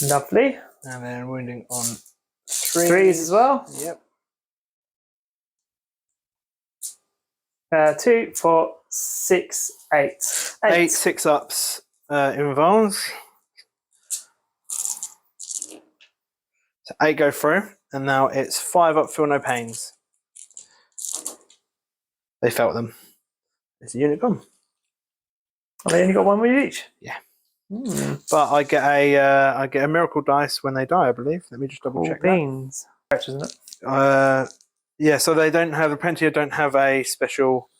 Lovely.
And then wounding on 3s.
3s as well.
Yep.
2, 4, 6, 8.
8 6-ups involves. So 8 go through, and now it's 5 up, feel no pains. They felt them. It's a unit gone.
Oh, they only got 1 wound each?
Yeah. But I get a miracle dice when they die, I believe. Let me just double check
beans. That. Isn't it?
Yeah, so they don't have, the Prentia don't have a special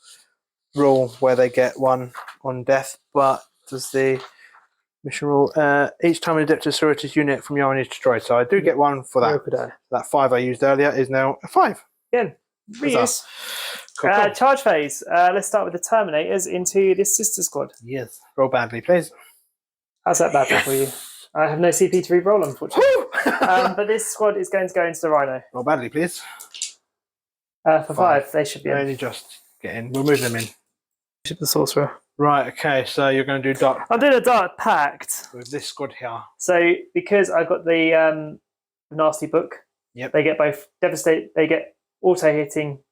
rule where they get 1 on death, but does the mission rule, each time an Adepta Sororitas unit from your army is destroyed. So I do get 1 for that. That 5 I used earlier is now a 5.
Again, reuse.
Cool.
Charge phase. Let's start with the Terminators into this sister squad.
Yes. Roll badly, please.
How's that bad for you? I have no CP to re-roll, unfortunately. But this squad is going to go into the Rhino.
Roll badly, please.
For 5, they should be in.
Only just get in. We'll move them in.
The Sorcerer.
Right, okay, so you're going to do Dark.
I'm doing a Dark Pact.
With this squad here.
So, because I got the nasty book, they get both Devastate, they get auto-hitting.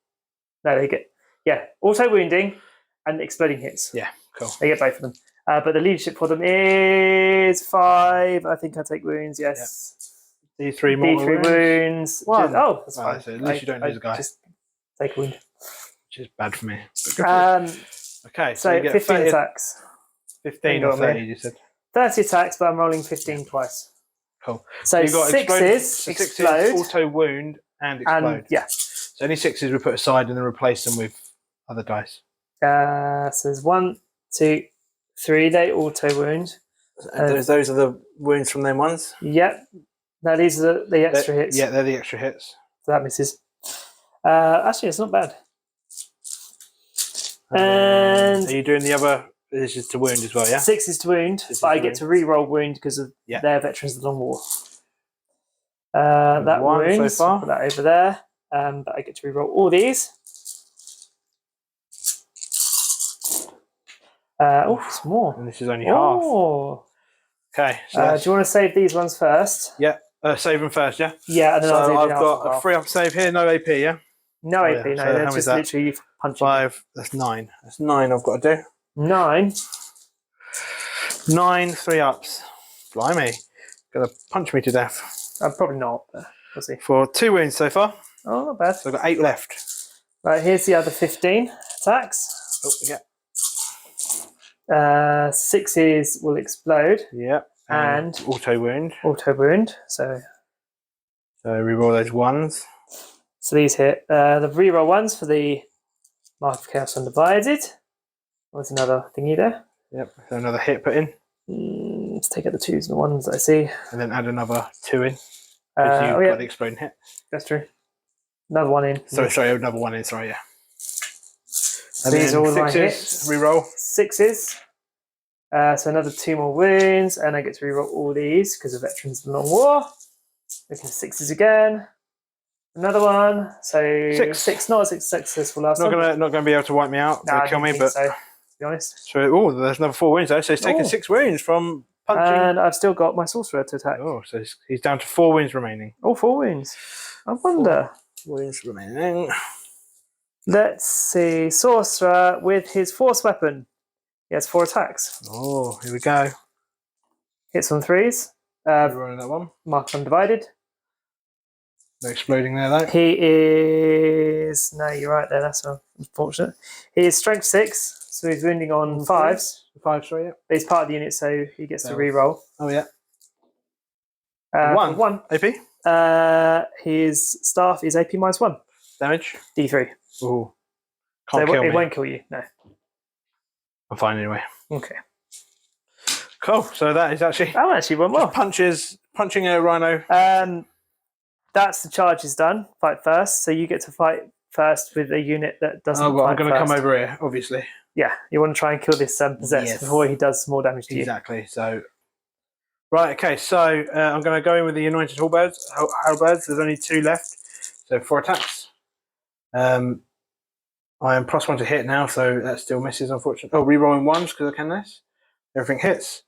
No, they get, auto-wounding and exploding hits.
Yeah, cool.
They get both of them. But the leadership for them is 5. I think I take wounds, yes.
Yep. D3 more
wounds. Oh, that's fine.
So at least you don't lose a guy.
Just take a wound.
Which is bad for me. Okay,
so
you get
15
30,
attacks.
15 or 30, you said?
30 attacks, but I'm rolling 15 twice.
Cool.
So
you've got
6s explode.
Auto wound and explode. So any 6s we put aside and then replace them with other dice.
So there's 1, 2, 3. They auto wound.
Those are the wounds from them ones?
Yep. Now these are the extra hits.
Yeah, they're the extra hits.
So that misses. Actually, it's not bad. And
are you doing the other? This is to wound as well, yeah?
6 is to wound, but I get to re-roll wound because of their Veterans of the Long War. That
1
wound,
so far.
Put that over there. But I get to re-roll all these. It's more.
And this is only half. Okay. So
do you want to save these ones first?
Yeah. Save them first, yeah?
Yeah, and then I'll do
I've got a 3 up save here, no AP, yeah?
No AP, no.
So
That's just literally punching.
5, that's 9. That's 9 I've got to do.
9?
9 3-ups. Blimey. Gonna punch me to death.
Probably not, but we'll see.
For 2 wounds so far.
Oh, not bad.
So I've got 8 left.
Right, here's the other 15 attacks.
Oh, yeah.
6s will explode.
Yeah.
And
auto wound.
Auto wound. So
reroll those 1s.
So these hit. The reroll 1s for the Mark of Chaos Undivided. There's another thingy there.
Yep, so another hit put in.
Let's take out the 2s and the 1s that I see.
And then add another 2 in. Because you've got the exploding hit.
That's true. Another 1 in.
Sorry, another 1 in, sorry, yeah. And
these are all my
6s,
hits.
reroll.
6s. So another 2 more wounds, and I get to reroll all these because of Veterans of the Long War. Looking at 6s again. Another one. So 6, not as successful last time.
Not gonna be able to wipe me out.
No,
kill me, but
so, to be honest.
So there's another 4 wounds though. So he's taken 6 wounds from punching.
And I've still got my sorcerer to attack.
Oh, so he's down to 4 wounds remaining.
Oh, 4 wounds. I wonder.
4 wounds remaining.
Let's see. Sorcerer with his force weapon. He has 4 attacks.
Oh, here we go.
Hits on 3s.
Rolling that one.
Mark Undivided.
No exploding there though.
He is... No, you're right there. That's unfortunate. He is strength 6, so he's wounding on 5s.
5, sorry, yeah.
He's part of the unit, so he gets to reroll.
Oh, yeah.
1
AP?
His staff is AP -1.
Damage?
D3.
Ooh.
So
Can't kill me.
It won't kill you, no.
I'm fine anyway.
Okay.
Cool. So that is actually...
That actually went well.
Punching a rhino.
That's the charge is done. Fight first. So you get to fight first with a unit that doesn't fight
I'm going to
first.
come over here, obviously.
Yeah, you want to try and kill this possessed before he does more damage to you.
Exactly. So, right, okay. So I'm going to go in with the anointed halberds. There's only 2 left. So 4 attacks. I am +1 to hit now, so that still misses, unfortunately. Oh, rerolling 1s because I can this. Everything hits.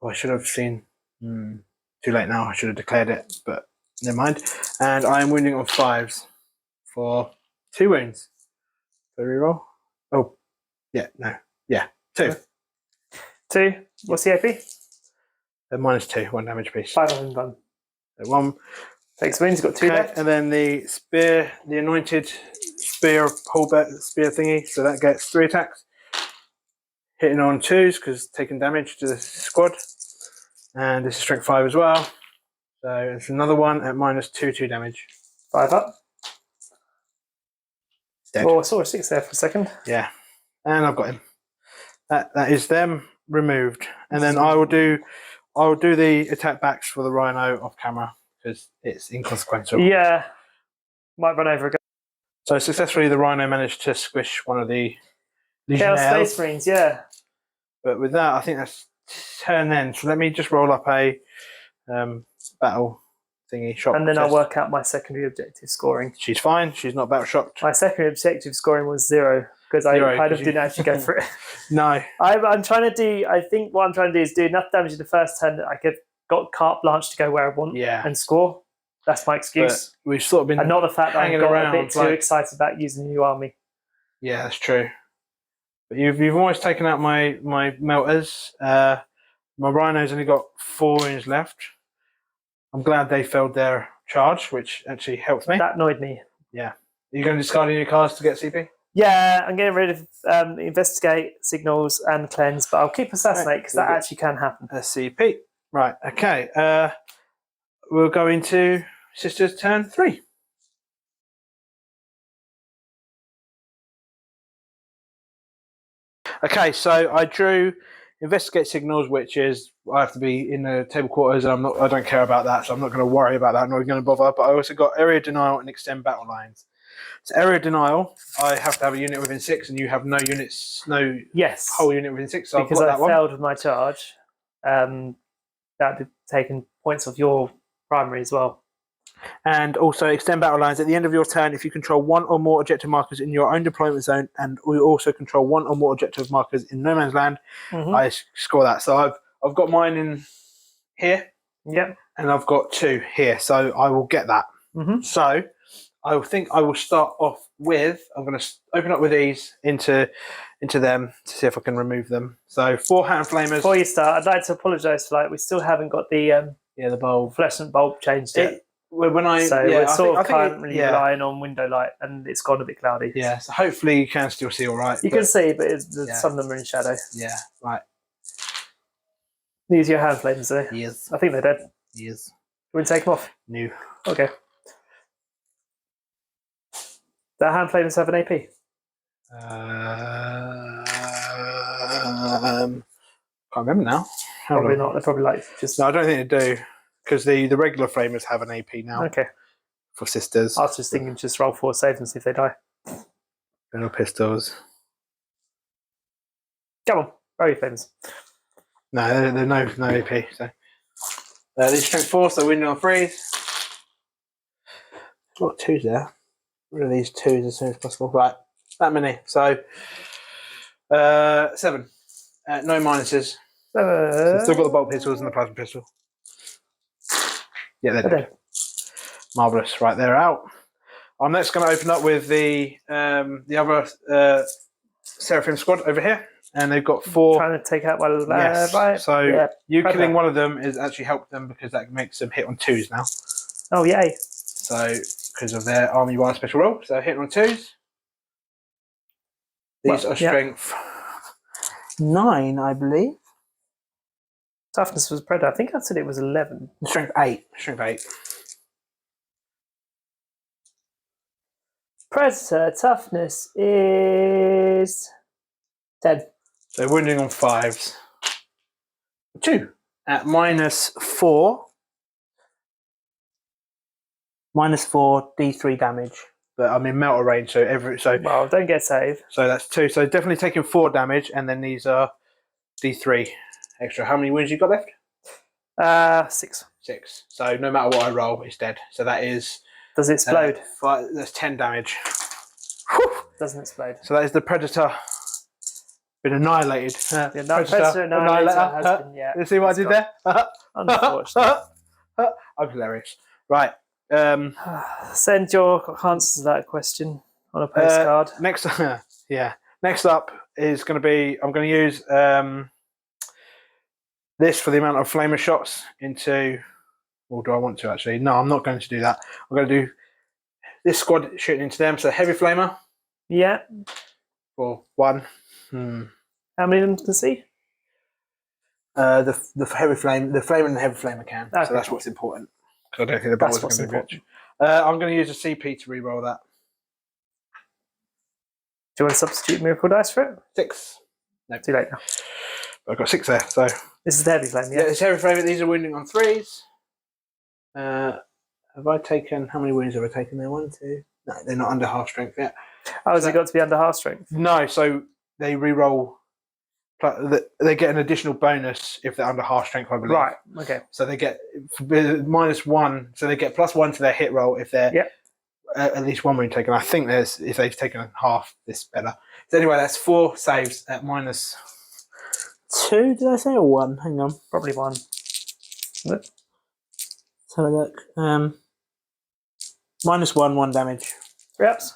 Oh, I should have seen. Too late now. I should have declared it, but never mind. And I am wounding on 5s for 2 wounds. So reroll. Oh, yeah, no. Yeah, 2.
2. What's the AP?
-2, 1 damage piece.
5 of them done.
So 1.
Takes wounds, got 2 left.
And then the spear, the anointed spear thingy. So that gets 3 attacks. Hitting on 2s because taking damage to the squad. And this is strength 5 as well. So it's another one at -2 damage.
5 up.
Dead.
Oh, I saw a 6 there for a second.
Yeah. And I've got him. That is them removed. And then I will do the attack backs for the rhino off camera because it's inconsequential.
Yeah. Might run over again.
So successfully the rhino managed to squish one of the
Chaos
legionnaires.
Space Marines, yeah.
But with that, I think that's turn then. So let me just roll up a battle thingy shot.
And then I'll work out my secondary objective scoring.
She's fine. She's not battle shocked.
My secondary objective scoring was 0 because I kind of didn't actually go for it.
No.
I'm trying to do. I think what I'm trying to do is do enough damage in the first turn that I got carte blanche to go where I want and score. That's my excuse.
But we've sort of been
and not the fact that I got
around,
a bit too excited about using the new army.
Yeah, that's true. But you've almost taken out my melters. My rhinos only got 4 wounds left. I'm glad they failed their charge, which actually helped me.
That annoyed me.
Yeah. Are you going to discard any of your cards to get CP?
Yeah, I'm getting rid of Investigate, Signals, and Cleanse, but I'll keep Assassinate because that actually can happen.
SCP. Right, okay. We'll go into Sisters turn 3. Okay, so I drew Investigate Signals, which is I have to be in the table quarters, and I don't care about that, so I'm not going to worry about that. I'm not going to bother. But I also got Area Denial and Extend Battle Lines. So Area Denial, I have to have a unit within 6, and you have no units, whole unit within 6. So
because
I've got that
I failed with my charge, that would have taken points off your primary as well.
And also Extend Battle Lines. At the end of your turn, if you control 1 or more objective markers in your own deployment zone, and we also control 1 or more objective markers in no man's land, I score that. So I've got mine in here.
Yep.
And I've got 2 here. So I will get that. So I think I will start off with, I'm going to open up with these into them to see if I can remove them. So 4 Hand Flamers.
Before you start, I'd like to apologise for we still haven't got the
the bulb,
fluorescent bulb changed yet.
We're
currently relying on window light, and it's gone a bit cloudy.
Yeah, so hopefully you can still see all right.
You can see, but some of them are in shadow.
Yeah, right.
These are your hand flames there?
Yes.
I think they're dead.
Yes.
You want to take them off?
No.
Okay. That hand flames have an AP?
Can't remember now.
Probably not. They're probably like just.
No, I don't think they do, because the regular flamers have an AP now.
Okay.
For sisters.
I was just thinking, just roll 4 saves and see if they die.
No pistols.
Come on, roll your flamers.
No, they're no AP. So these strength 4, so winning on 3s. Got 2s there. Rid of these 2s as soon as possible. Right, that many. So 7. No minuses. So still got the bolt pistols and the plasma pistol. Yeah, they're dead. Marvellous. Right, they're out. I'm next going to open up with the other Seraphim squad over here. And they've got 4.
Trying to take out one of the
yes.
Right.
So yeah, you killing one of them is actually helped them, because that makes them hit on 2s now.
Oh, yay.
So, because of their Army 1 special roll. So hitting on 2s. These are strength 9, I believe.
Toughness was Predator. I think I said it was 11.
Strength 8. Strength 8.
Predator toughness is 10.
So wounding on 5s. 2 at -4. -4 D3 damage. But I'm in melter range, so
well, don't get save.
So that's 2. So definitely taking 4 damage, and then these are D3 extra. How many wounds you got left?
6.
6. So no matter what I roll, it's dead. So that is.
Does it explode?
5, that's 10 damage.
Doesn't explode.
So that is the Predator. Been annihilated.
Predator Annihilator has been, yeah.
You see what I did there?
Unfortunately.
I'm hilarious. Right.
Send your answers to that question on a postcard.
Next up is going to be, I'm going to use this for the amount of flamer shots into, or do I want to actually? No, I'm not going to do that. I'm going to do this squad shooting into them. So heavy flamer.
Yeah.
For 1.
How many of them can see?
The heavy flame, the flamer and the heavy flamer can. Okay. So that's what's important. I don't think the bottle's going to be much. I'm going to use a CP to re-roll that.
Do you want to substitute miracle dice for it?
6.
No, too late now.
I've got 6 there. So
this is the heavy flame. Yeah,
it's heavy flame. These are wounding on 3s. Have I taken? How many wounds have I taken there? 1, 2. No, they're not under half strength yet.
Oh, has it got to be under half strength?
No. So they re-roll. They get an additional bonus if they're under half strength, I believe.
Right. Okay.
So they get -1. So they get +1 to their hit roll if they're at least 1 wound taken. I think if they've taken half, this better. So anyway, that's 4 saves at -2. Did I say, or 1? Hang on.
Probably 1.
Let's have a look. -1, 1 damage.
3 ups.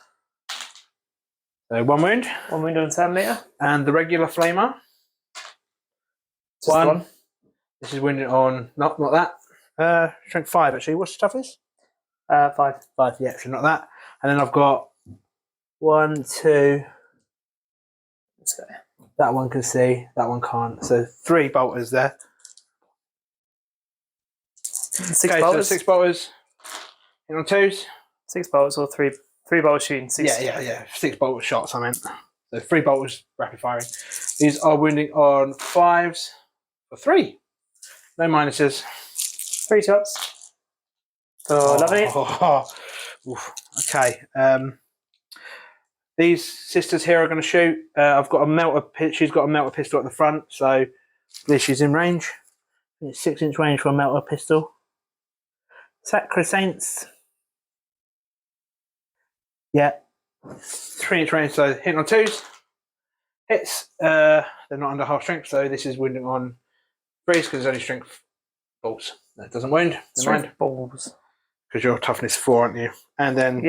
So 1 wound.
1 wound on 10 meter.
And the regular flamer.
Just 1.
This is wounded on not that. Strength 5 actually. What's the toughest?
5.
5. Yeah, so not that. And then I've got 1, 2.
Let's go.
That one can see. That one can't. So 3 bolters there.
6 bolters.
So 6 bolters. In on 2s.
6 bolters or 3 bolters shooting. 6.
Yeah. 6 bolter shots. I meant. So 3 bolters rapid firing. These are wounding on 5s for 3. No minuses.
3 shots. Loving it.
Okay. These sisters here are going to shoot. I've got a melter. She's got a melter pistol at the front, so she's in range. It's 6-inch range for a melter pistol. Sacrosaints. Yeah. 3-inch range, so hitting on 2s. Hits. They're not under half strength, so this is wounding on 3s because it's only strength balls. That doesn't wound.
Strength balls.
Because you're toughness 4, aren't you? And then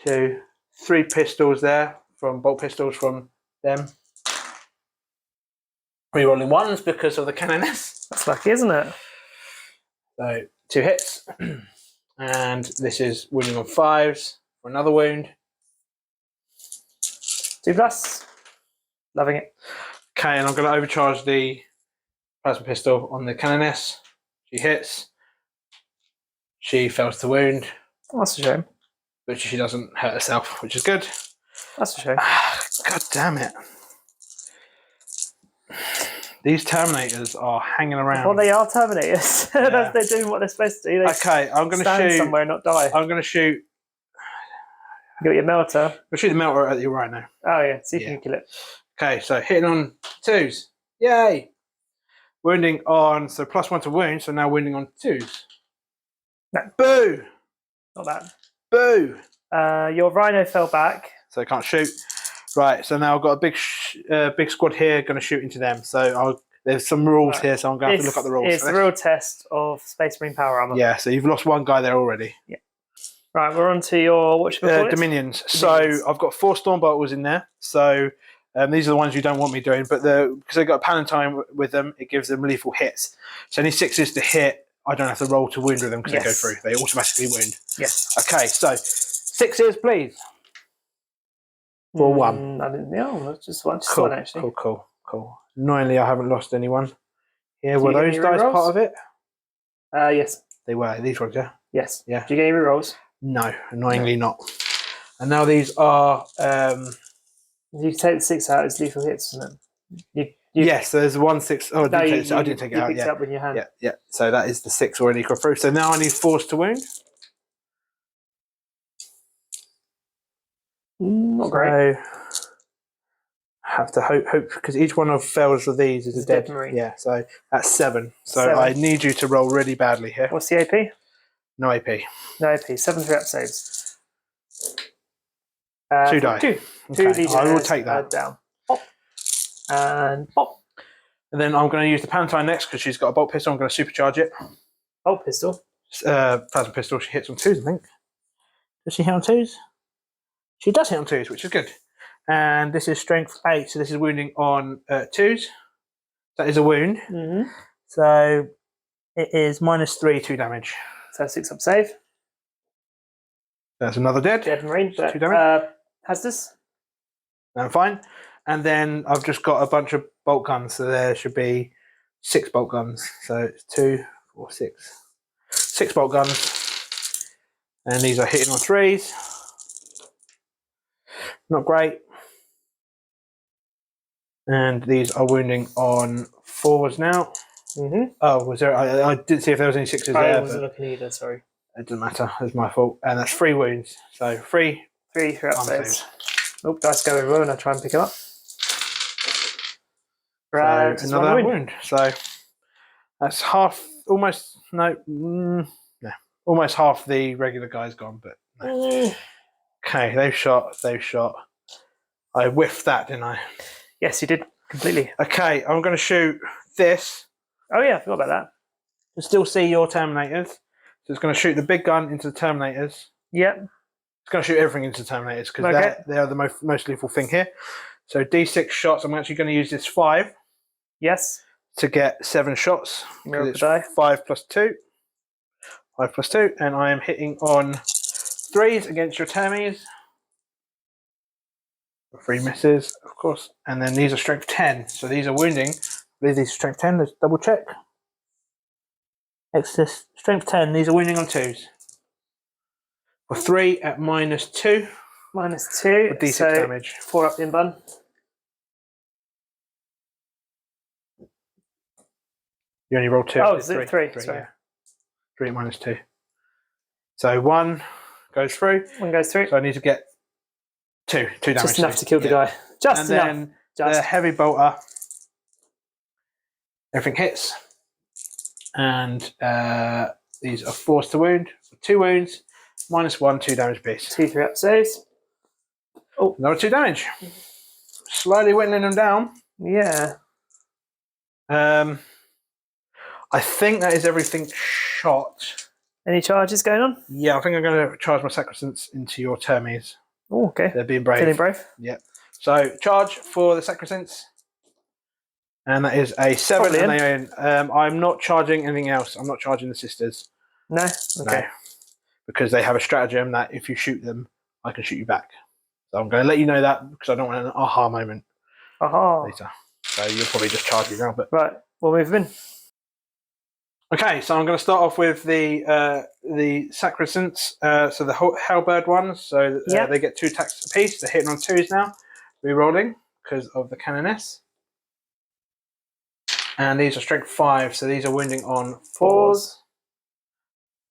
2, 3 pistols there from bolt pistols from them. Rerolling 1s because of the canoness.
That's lucky, isn't it?
So 2 hits. And this is wounding on 5s for another wound.
2+. Loving it.
Okay, and I'm going to overcharge the plasma pistol on the canoness. She hits. She fails to wound.
Oh, that's a shame.
But she doesn't hurt herself, which is good.
That's a shame.
God damn it. These Terminators are hanging around.
Well, they are Terminators.
Yeah.
They're doing what they're supposed to do.
Okay, I'm going to shoot
somewhere and not die.
I'm going to shoot.
You got your melter.
I'll shoot the melter at you right now.
Oh yeah, see if you can kill it.
Okay, so hitting on 2s. Yay! Wounding on, so +1 to wound, so now wounding on 2s.
No.
Boo!
Not that.
Boo!
Your Rhino fell back.
So I can't shoot. Right, so now I've got a big squad here, going to shoot into them. So there's some rules here, so I'm going to have to look up the rules.
It's the real test of Space Marine power armor.
Yeah, so you've lost one guy there already.
Yeah. Right, we're on to your, what should we call it?
Dominions. So I've got 4 Stormbolters in there. So these are the ones you don't want me doing, but because they've got a Palatine with them, it gives them lethal hits. So any 6s to hit, I don't have to roll to wound with them because they go through. They automatically wound.
Yes.
Okay, so 6s, please. For 1.
I didn't know. Just one actually.
Cool. Annoyingly, I haven't lost anyone. Here, were those dice part of it?
Yes.
They were. These ones, yeah?
Yes.
Yeah.
Did you get any rerolls?
No, annoyingly not. And now these are...
you take the 6 out as lethal hits, isn't it?
Yes, there's 1 6. Oh, I didn't take it out.
You picked it up in your hand.
Yeah. So that is the 6 already gone through. So now I need 4s to wound.
Not great.
I have to hope because each one of fails of these is a dead
Marine.
Yeah, so that's 7. So I need you to roll really badly here.
What's the AP?
No AP.
No AP. 7 3-up saves.
2 die.
2.
Okay. I will take that.
Down. Pop. And pop.
And then I'm going to use the Palatine next because she's got a bolt pistol. I'm going to supercharge it.
Bolt pistol?
Plasma pistol. She hits on 2s, I think. Does she hit on 2s? She does hit on 2s, which is good. And this is strength 8, so this is wounding on 2s. That is a wound.
Mm-hmm.
So it is -3, 2 damage.
So 6-up save.
That's another dead.
Dead Marine.
2 damage.
Has this?
I'm fine. And then I've just got a bunch of bolt guns, so there should be 6 bolt guns. So it's 2, 4, 6. 6 bolt guns. And these are hitting on 3s. Not great. And these are wounding on 4s now.
Mm-hmm.
Oh, was there? I didn't see if there was any 6s there.
I wasn't looking either, sorry.
It doesn't matter. It's my fault. And that's 3 wounds. So 3
3-up saves. Oh, dice go everywhere when I try and pick it up.
Right, so another wound. So that's half, almost, almost half the regular guy's gone, but no. Okay, they've shot. I whiffed that, didn't I?
Yes, you did, completely.
Okay, I'm going to shoot this.
Oh yeah, I forgot about that.
You still see your Terminators. So it's going to shoot the big gun into the Terminators.
Yep.
It's going to shoot everything into the Terminators because they're the most lethal thing here. So D6 shots. I'm actually going to use this 5.
Yes.
To get 7 shots.
It's
5 plus 2. 5 plus 2. And I am hitting on 3s against your Termies. 3 misses, of course. And then these are strength 10. So these are wounding. I believe these are strength 10. Let's double check. Excess strength 10. These are wounding on 2s. For 3 at -2.
-2.
For D6 damage.
4-up in bun.
You only roll 2.
Oh, is it 3? Sorry.
Yeah. 3 at -2. So 1 goes through.
1 goes through.
So I need to get 2 damage.
Just enough to kill the guy. Just enough.
And then the heavy bolter. Everything hits. And these are forced to wound. 2 wounds. -1, 2 damage piece.
2 3-up saves.
Oh, another 2 damage. Slightly whittling them down.
Yeah.
I think that is everything shot.
Any charges going on?
Yeah, I think I'm going to charge my Sacrosancts into your Termies.
Oh, okay.
They're being brave.
Feeling brave?
Yep. So charge for the Sacrosancts. And that is a 7. And I'm not charging anything else. I'm not charging the sisters.
No? Okay.
No. Because they have a stratagem that if you shoot them, I can shoot you back. So I'm going to let you know that because I don't want an aha moment later. So you'll probably just charge me now. But
right, we'll move them in.
Okay, so I'm going to start off with the sacrosanct, so the halberd ones. So they get 2 attacks apiece. They're hitting on 2s now, rerolling because of the canoness. And these are strength 5, so these are wounding on 4s.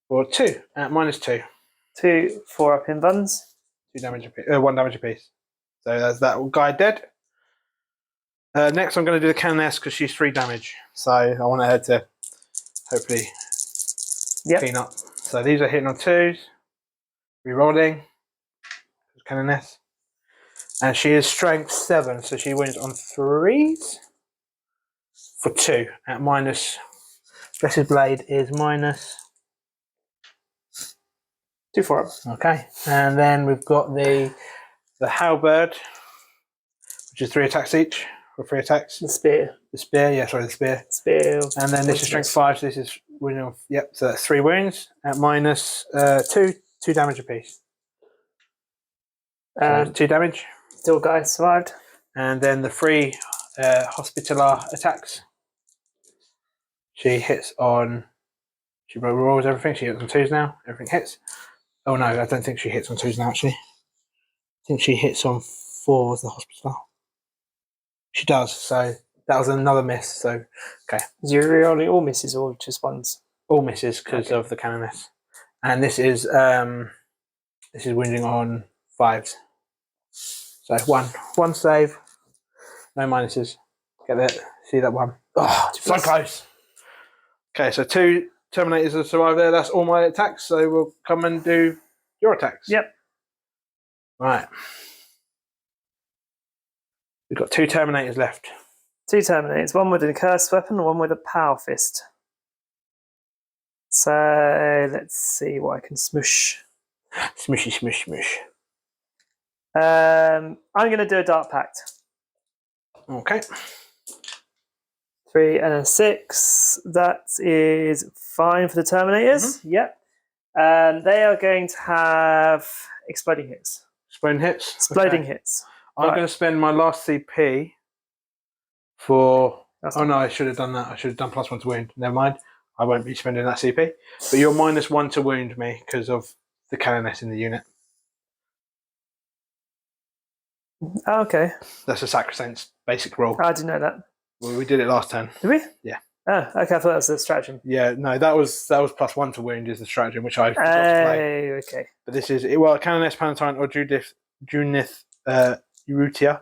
Or 2 at -2.
2 4-up invulns.
2 damage apiece, 1 damage apiece. So that's that guy dead. Next, I'm going to do the canoness because she's 3 damage. So I want her to hopefully clean up. So these are hitting on 2s, rerolling. Canoness. And she is strength 7, so she wins on 3s for 2 at minus. Blessed Blade is minus
2 4-up.
Okay, and then we've got the halberd, which is 3 attacks each, or 3 attacks.
The spear.
The spear, yeah, sorry, the spear.
Spear.
And then this is strength 5, so this is wounding off. Yep, so that's 3 wounds at minus 2 damage apiece. So 2 damage.
Still guy survived.
And then the 3 hospitaller attacks. She hits on. She rolls everything. She hits on 2s now. Everything hits. Oh no, I don't think she hits on 2s now. Actually, I think she hits on 4s. The hospitaller. She does. So that was another miss. So okay.
You're rolling all misses or just ones?
All misses because of the canoness. And this is wounding on 5s. So one save, no minuses. Get that? See that one? Oh, so close. Okay, so 2 Terminators have survived there. That's all my attacks. So we'll come and do your attacks.
Yep.
Right. We've got 2 Terminators left.
2 Terminators. One with a cursed weapon and one with a power fist. So let's see what I can smush.
Smushy, smush, smush.
I'm going to do a Dark Pact.
Okay.
3 and a 6. That is fine for the Terminators. Yep. They are going to have exploding hits.
Exploding hits?
Exploding hits.
I'm going to spend my last CP for... Oh no, I should have done that. I should have done +1 to wound. Never mind. I won't be spending that CP. But you're -1 to wound me because of the canoness in the unit.
Oh, okay.
That's a sacrosanct basic roll.
I didn't know that.
Well, we did it last turn.
Did we?
Yeah.
Oh, okay. I thought that was the stratagem.
Yeah, no, that was +1 to wound is the stratagem, which I forgot to play.
Okay.
But this is canoness, Palatine, or Junith Eurutia.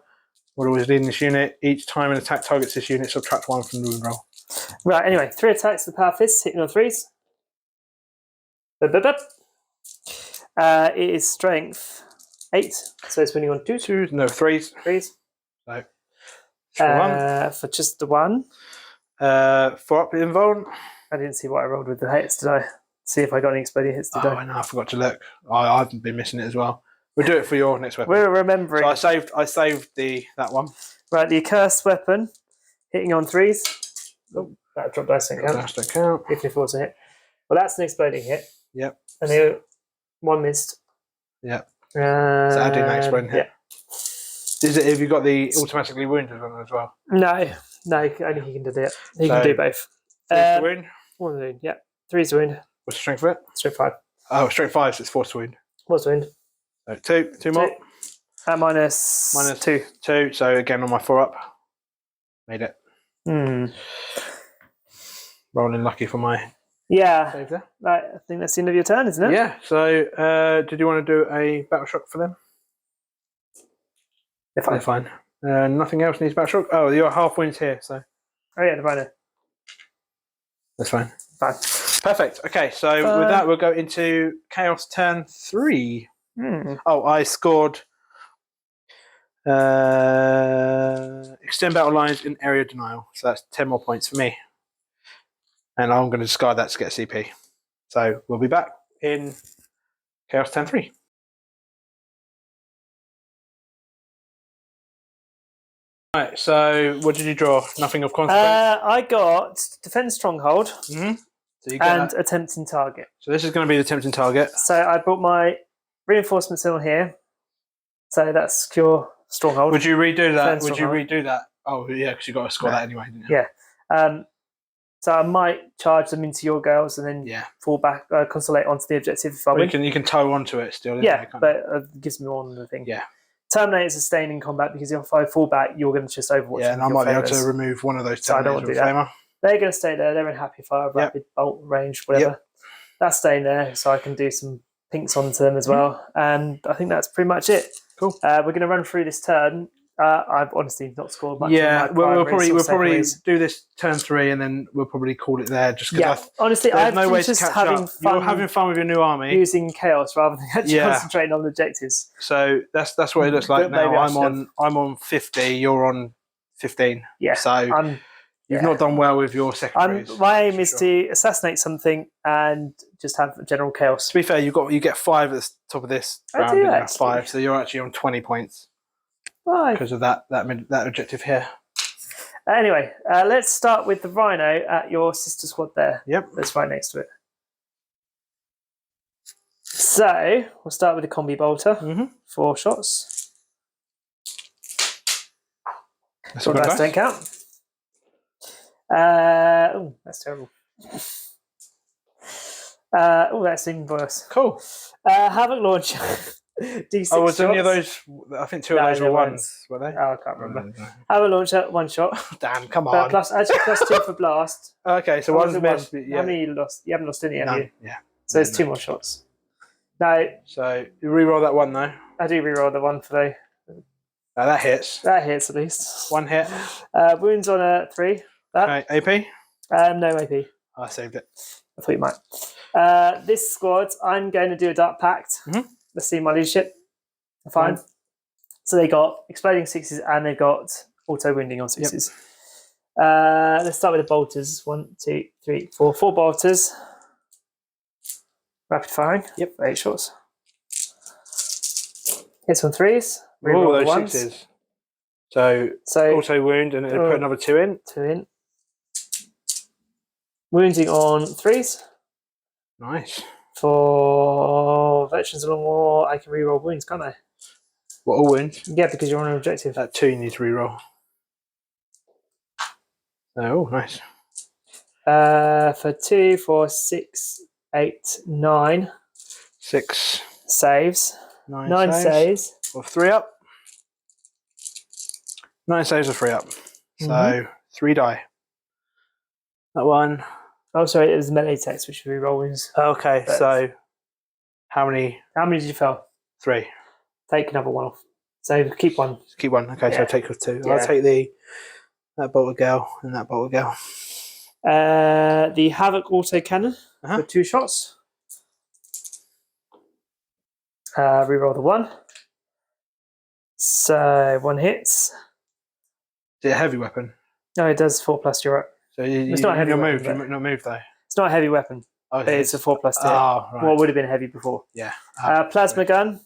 What always leading this unit. Each time an attack targets this unit, subtract 1 from the wound roll.
Right. Anyway, 3 attacks with power fists, hitting on 3s. It is strength 8, so it's winning on 2s.
No, 3s.
3s.
So
for just the 1.
4-up invuln.
I didn't see what I rolled with the hits, did I? See if I got any exploding hits, did I?
No, I forgot to look. I haven't been missing it as well. We'll do it for your next weapon.
We're remembering.
So I saved that one.
Right, the accursed weapon, hitting on 3s. Oh, that drop dice don't count.
Dice don't count.
If it falls a hit. Well, that's an exploding hit.
Yep.
And the 1 missed.
Yep. So adding that exploding hit. Yeah. Have you got the automatically wounded one as well?
No, only he can do it. He can do both.
3 to wound?
1 to wound, yeah. 3 to wound.
What's the strength of it?
Strength 5.
Oh, strength 5, so it's 4 to wound.
4 to wound.
So 2 more.
Minus 2.
2, so again on my 4-up. Made it. Rolling lucky for my save there.
Right, I think that's the end of your turn, isn't it?
Yeah, so did you want to do a battle shock for them?
They're fine.
Nothing else needs battle shock? Oh, your half wounds here, so.
Oh yeah, the rhino.
That's fine.
Fine.
Perfect. Okay, so with that, we'll go into Chaos turn 3. Oh, I scored extend battle lines in area denial. So that's 10 more points for me. And I'm going to discard that to get a CP. So we'll be back in Chaos turn 3. Right, so what did you draw? Nothing of consequence?
I got Defend Stronghold
So you get
a Tempting Target.
So this is going to be the Tempting Target.
So I brought my Reinforcements on here. So that's Secure Stronghold.
Would you redo that? Would you redo that? Oh, yeah, because you got to score that anyway, didn't you?
Yeah. So I might charge them into your girls and then fall back, consolidate onto the objective if I win.
You can tow onto it still.
Yeah, but it gives me more on the thing.
Yeah.
Terminators are staying in combat because if I fall back, you're going to just overwatch.
Yeah, and I might be able to remove one of those.
So I don't want to do that. They're going to stay there. They're in happy fire, rapid bolt range, whatever. Yep. That's staying there, so I can do some pinks onto them as well. And I think that's pretty much it.
Cool.
We're going to run through this turn. I've honestly not scored much.
Yeah, we'll probably do this turn 3 and then we'll probably call it there. Just because
honestly, I've no way
just having fun. You're having fun with your new army,
using chaos rather than actually concentrating on the objectives.
So that's what it looks like now. I'm on 50. You're on 15.
Yeah.
So you've not done well with your secondaries.
My aim is to assassinate something and just have general chaos.
To be fair, you get 5 at the top of this round. I do, 5, so you're actually on 20 points. Because of that objective here.
Anyway, let's start with the Rhino at your sister squad there.
Yep.
That's right next to it. So, we'll start with the combi bolter. 4 shots.
That's
don't count. Oh, that's terrible. Oh, that's even worse.
Cool.
Havoc launcher. D6
was any of those? I think 2 of those were ones, were they?
Oh, I can't remember. Havoc launcher, 1 shot.
Damn, come on.
Plus 2 for blast.
Okay, so one's missed.
How many you lost? You haven't lost any, have you?
Yeah.
So there's 2 more shots. No.
So you re-roll that one though.
I do re-roll the one for
that hits.
That hits at least.
1 hit.
Wounds on a 3.
Okay, AP?
No AP.
I saved it.
I thought you might. This squad, I'm going to do a Dark Pact. Let's see my leadership. Fine. So they got exploding 6s and they've got auto wounding on 6s. Yep. Let's start with the bolters. 1, 2, 3, 4. 4 bolters. Rapid firing. Yep. 8 shots. Hits on 3s.
Reroll those 6s. So auto wound and then put another 2 in.
2 in. Wounding on 3s.
Nice.
For veterans along war, I can reroll wounds, can't I?
What, all wounds?
Yeah, because you're on an objective.
That 2 you need to reroll. Oh, nice.
For 2, 4, 6, 8, 9.
6
saves. 9 saves.
Or 3 up. 9 saves or 3 up. So 3 die. That one.
Oh, sorry, it was melee text, which would be roll wounds.
Okay, so how many?
How many did you fail?
3.
Take another 1 off. So keep 1.
Keep 1. Okay, so take 2. Yeah. I'll take that bolter girl and that bolter girl.
The Havoc auto cannon for 2 shots. Reroll the 1. So 1 hits.
Is it a heavy weapon?
No, it does 4+ you're up.
So it's not a heavy weapon. You're not moved though.
It's not a heavy weapon.
Okay.
But it's a 4+ hit.
Oh, right.
What would have been heavy before?
Yeah.
Plasma gun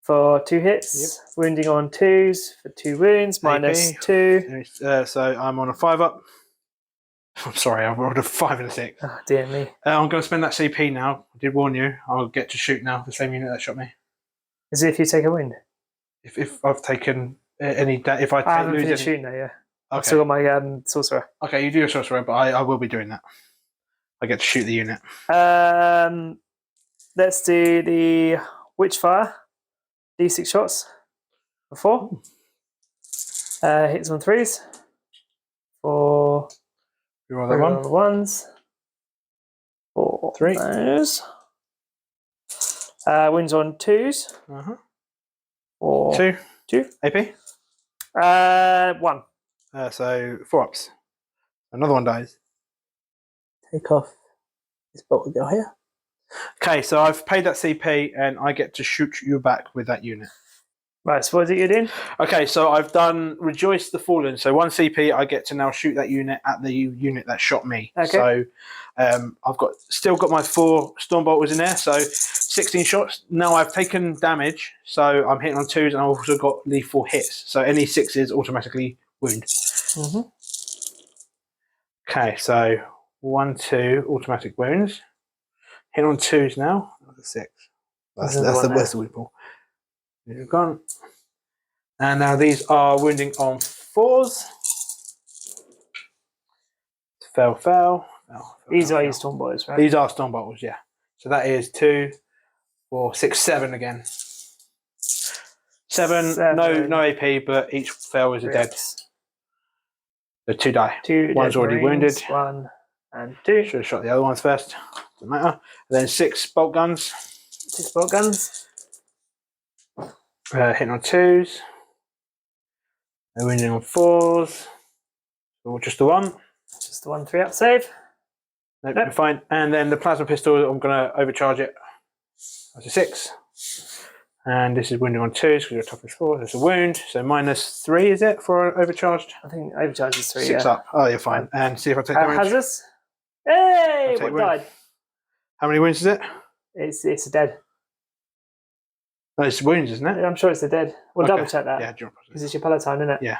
for 2 hits. Yep. Wounding on 2s for 2 wounds. Minus 2.
So I'm on a 5 up. I'm sorry, I rolled a 5 and a 6.
Oh, dear me.
I'm going to spend that CP now. I did warn you. I'll get to shoot now. The same unit that shot me.
Is it if you take a wound?
If I've taken any... If I
haven't finished shooting though, yeah.
Okay.
I've still got my sorcerer.
Okay, you do your sorcerer, but I will be doing that. I get to shoot the unit.
Let's do the Witchfire. D6 shots for 4. Hits on 3s. 4.
Reroll that one.
The 1s. 4.
3.
Those. Wins on 2s. 4. 2. AP? 1.
So 4 ups. Another one dies. Take off this bolter girl here. Okay, so I've paid that CP and I get to shoot you back with that unit.
Right, so what is it you're doing?
Okay, so I've done Rejoice the Fallen. So 1 CP, I get to now shoot that unit at the unit that shot me.
Okay.
So I've still got my 4 Stormbolters in there. So 16 shots. Now I've taken damage. So I'm hitting on 2s and I've also got lethal hits. So any 6s automatically wound. Okay, so 1, 2 automatic wounds. Hit on 2s now. 6. That's the wound pool. You've gone. And now these are wounding on 4s. Fell.
These are your storm bottles, right?
These are storm bottles, yeah. So that is 2, 4, 6, 7 again. 7. No AP, but each fail is a dead. So 2 die.
2
One's
dead
already
Marines,
wounded.
1 and 2.
Should have shot the other ones first. Doesn't matter. And then 6 bolt guns.
6 bolt guns.
Hitting on 2s. They're wounding on 4s. Or just the 1.
Just the 1 3-up save.
Nope, you're fine. And then the plasma pistol, I'm going to overcharge it. That's a 6. And this is wounding on 2s because you're toughness 4. There's a wound. So -3, is it, for overcharged?
I think overcharge is 3.
6 up. Oh, you're fine. And see if I take damage.
Hazardous. Hey, what died?
How many wounds is it?
It's a dead.
No, it's wounds, isn't it?
I'm sure it's a dead. We'll double check that.
Yeah,
because it's your Palatine, isn't it?
Yeah.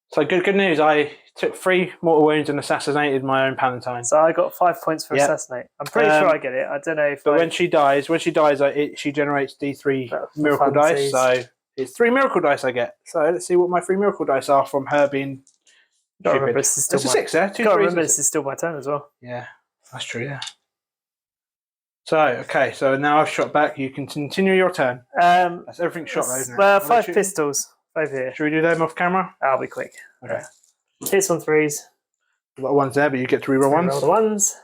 So good news. I took 3 mortal wounds and assassinated my own Palatine.
So I got 5 points for assassinate. I'm pretty sure I get it. I don't know if.
But when she dies, she generates D3 miracle dice. So it's 3 miracle dice I get. So let's see what my 3 miracle dice are from her being.
Remember, this is still
it's a 6, yeah.
Remember, this is still my turn as well.
Yeah, that's true. Yeah. So okay, so now I've shot back. You can continue your turn. That's everything shot, though, isn't it?
Well, 5 pistols over here.
Should we do them off camera?
I'll be quick.
Okay.
Hits on 3s.
You've got 1s there, but you get to reroll 1s.
Reroll the 1s.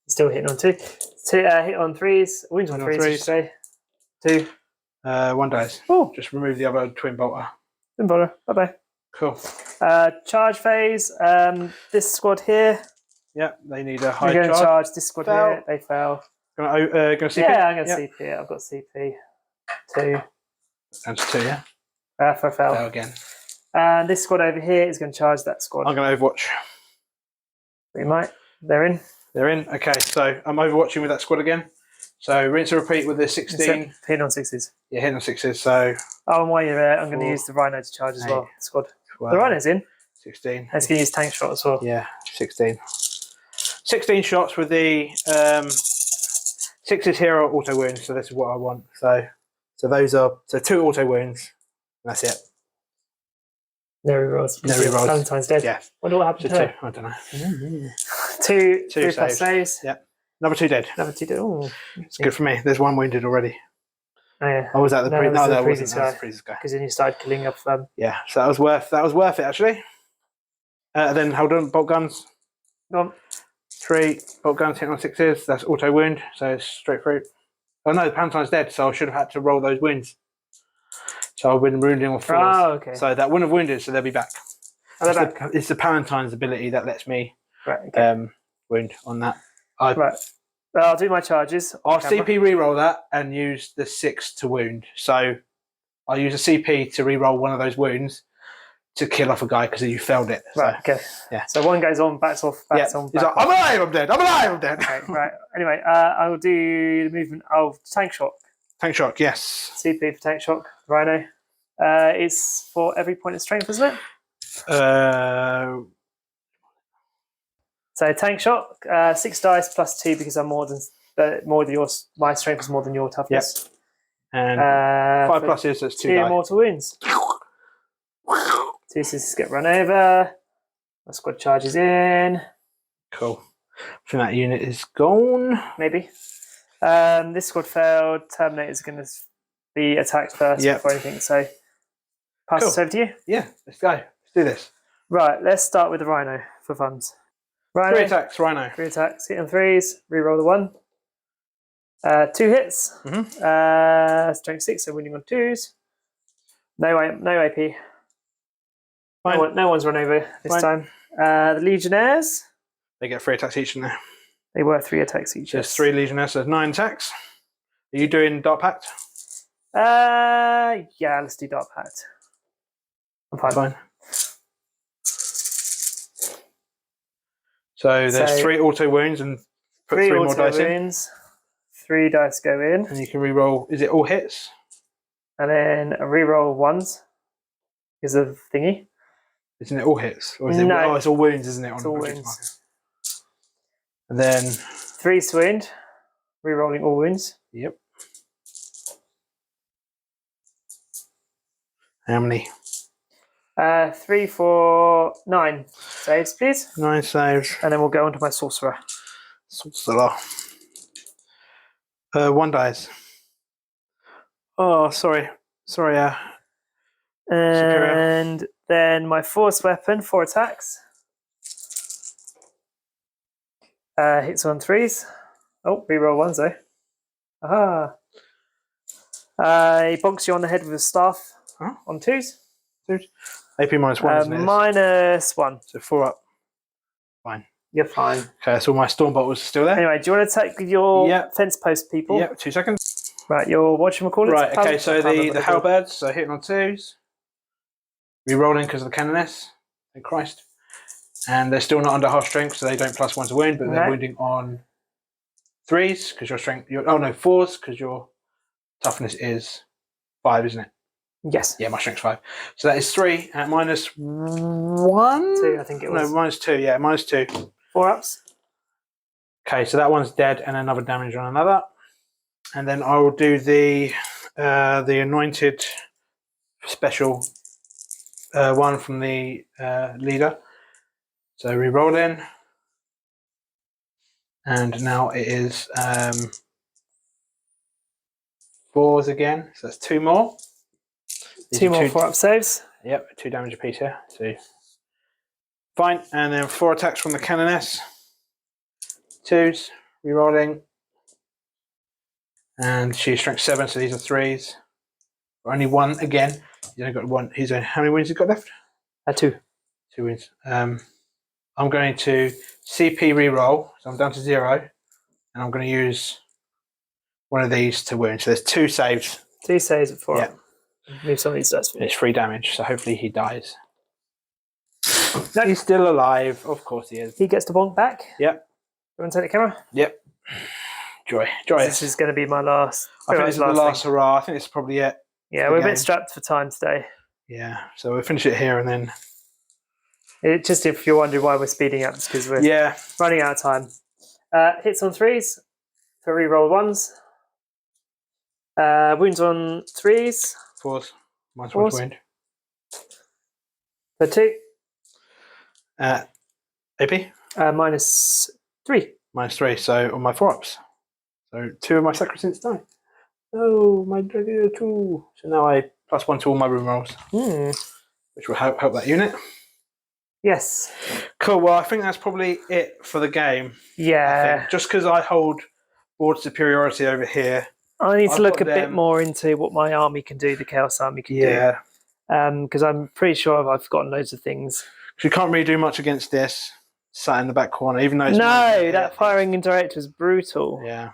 Still hitting on 2. Hit on 3s. Wounds on 3s, I should say. 2.
1 dies.
Oh.
Just remove the other twin bolter.
Didn't bother. Bye-bye.
Cool.
Charge phase. This squad here.
Yeah, they need a high
charge.
charge.
This squad here, they fail.
Gonna CP?
Yeah, I'm going to CP it. I've got CP. 2.
Down to 2, yeah.
For a fail.
Fail again.
And this squad over here is going to charge that squad.
I'm going to overwatch.
We might. They're in.
They're in. Okay, so I'm overwatching with that squad again. So rinse and repeat with the 16.
Hitting on 6s.
Yeah, hitting on 6s. So.
Oh, and while you're there, I'm going to use the Rhino to charge as well. The squad.
12,
the Rhino's in.
16.
And it's going to use tank shot as well.
Yeah, 16. 16 shots with the 6s here are auto wounds, so this is what I want. So those are 2 auto wounds. And that's it.
No rerolls.
No rerolls.
Valentine's dead.
Yeah.
Wonder what happened to her.
2. I don't know.
2
3
plus saves.
Yeah. Another 2 dead.
Another 2 dead. Oh,
it's good for me. There's 1 wounded already.
Oh yeah.
Oh, was that the previous? No, that wasn't.
That
That was the previous guy.
Because then you started killing off them.
Yeah. So that was worth it actually. Then hold on, bolt guns.
Go on.
3 bolt guns hitting on 6s. That's auto wound, so it's straight through. Oh no, the Palatine's dead, so I should have had to roll those wounds. So I've been wounding on 4s.
Oh, okay.
So that wouldn't have wounded, so they'll be back.
Oh, they're back.
It's the Palatine's ability that lets me
wound
on that.
Right. Well, I'll do my charges.
I'll CP reroll that and use the 6 to wound. So I'll use a CP to reroll one of those wounds to kill off a guy because you failed it.
Right, okay.
Yeah.
So 1 goes on, backs off, backs on.
He's like, I'm alive, I'm dead, I'm alive, I'm dead.
Okay, right. Anyway, I will do the movement of tank shock.
Tank shock, yes.
CP for tank shock, Rhino. It's for every point of strength, isn't it? So tank shock, 6 dice plus 2 because I'm more than yours. My strength is more than your toughness.
Yep. And 5 pluses, that's 2
die. Mortal wounds. 2 assists get run over. My squad charges in.
Cool. I think that unit is gone.
Maybe. This squad failed. Terminator's going to be attacked first before anything. So pass this over to you.
Yeah, let's go. Let's do this.
Right, let's start with the Rhino for funds. Rhino.
3 attacks, Rhino.
3 attacks. Hit on 3s. Reroll the 1. 2 hits. Strength 6, so winning on 2s. No AP. No one's run over this time. The Legionnaires.
They get 3 attacks each in there.
They were 3 attacks each.
There's 3 Legionnaires, so there's 9 attacks. Are you doing Dark Pact?
Yeah, let's do Dark Pact. I'm fine.
So there's 3 auto wounds and put 3 more dice in.
3 dice go in.
And you can reroll. Is it all hits?
And then a reroll 1s is a thingy.
Isn't it all hits? Or is it,
no.
It's all wounds, isn't it?
It's all wounds.
And then
3 to wound. Rerolling all wounds.
Yep. How many?
3, 4, 9 saves, please.
9 saves.
And then we'll go on to my sorcerer.
Sorcerer. 1 dies. Oh, sorry. Sorry,
And then my force weapon, 4 attacks. Hits on 3s. Oh, reroll 1s though. Aha. He bonks you on the head with a staff on 2s.
AP -1, isn't it?
-1.
So 4 up. Fine.
You're fine.
Okay, so my Stormbolt was still there.
Anyway, do you want to take your fence post people?
Yep, 2 seconds.
Right, you're watching McCall.
Right, okay, so the halberds, so hitting on 2s. Rerolling because of the canoness. Thank Christ. And they're still not under half strength, so they don't +1 to wound, but they're wounding on 3s because your strength. 4s because your toughness is 5, isn't it?
Yes.
Yeah, my strength's 5. So that is 3 at -1.
2, I think it was.
No, -2. Yeah, -2.
4 ups.
Okay, so that one's dead, and another damage on another. And then I will do the anointed special one from the leader. So re-roll in, and now it is 4s again. So that's 2 more.
2 more 4-up saves.
Yep, 2 damage apiece here. So fine, and then 4 attacks from the canoness. 2s, re-rolling, and she's strength 7, so these are 3s. Only 1 again. He's only got 1. How many wounds has he got left?
2.
2 wounds. I'm going to CP re-roll, so I'm down to 0, and I'm going to use one of these to wound. So there's 2 saves.
2 saves at 4. Yeah. Move some of these dice for me.
It's 3 damage, so hopefully he dies. No, he's still alive. Of course he is.
He gets to bonk back.
Yep.
You want to take the camera?
Yep. Joy.
This is going to be my last.
I think this is the last hurrah. I think this is probably it.
Yeah, we're a bit strapped for time today.
Yeah, so we'll finish it here and then.
Just if you're wondering why we're speeding up, it's because we're running out of time. Hits on 3s for reroll 1s. Wounds on 3s.
4s. -1 wound.
For 2.
AP?
-3.
-3, so on my 4-ups. So 2 of my sacrosaints die. Oh, my Dragoon 2. So now I +1 to all my room rolls. Which will help that unit.
Yes.
Cool, well I think that's probably it for the game.
Yeah.
Just because I hold board superiority over here.
I need to look a bit more into what my army can do, the Chaos Army can do. Because I'm pretty sure I've forgotten loads of things.
You can't really do much against this, sat in the back corner, even though it's
that firing indirect was brutal.
Yeah.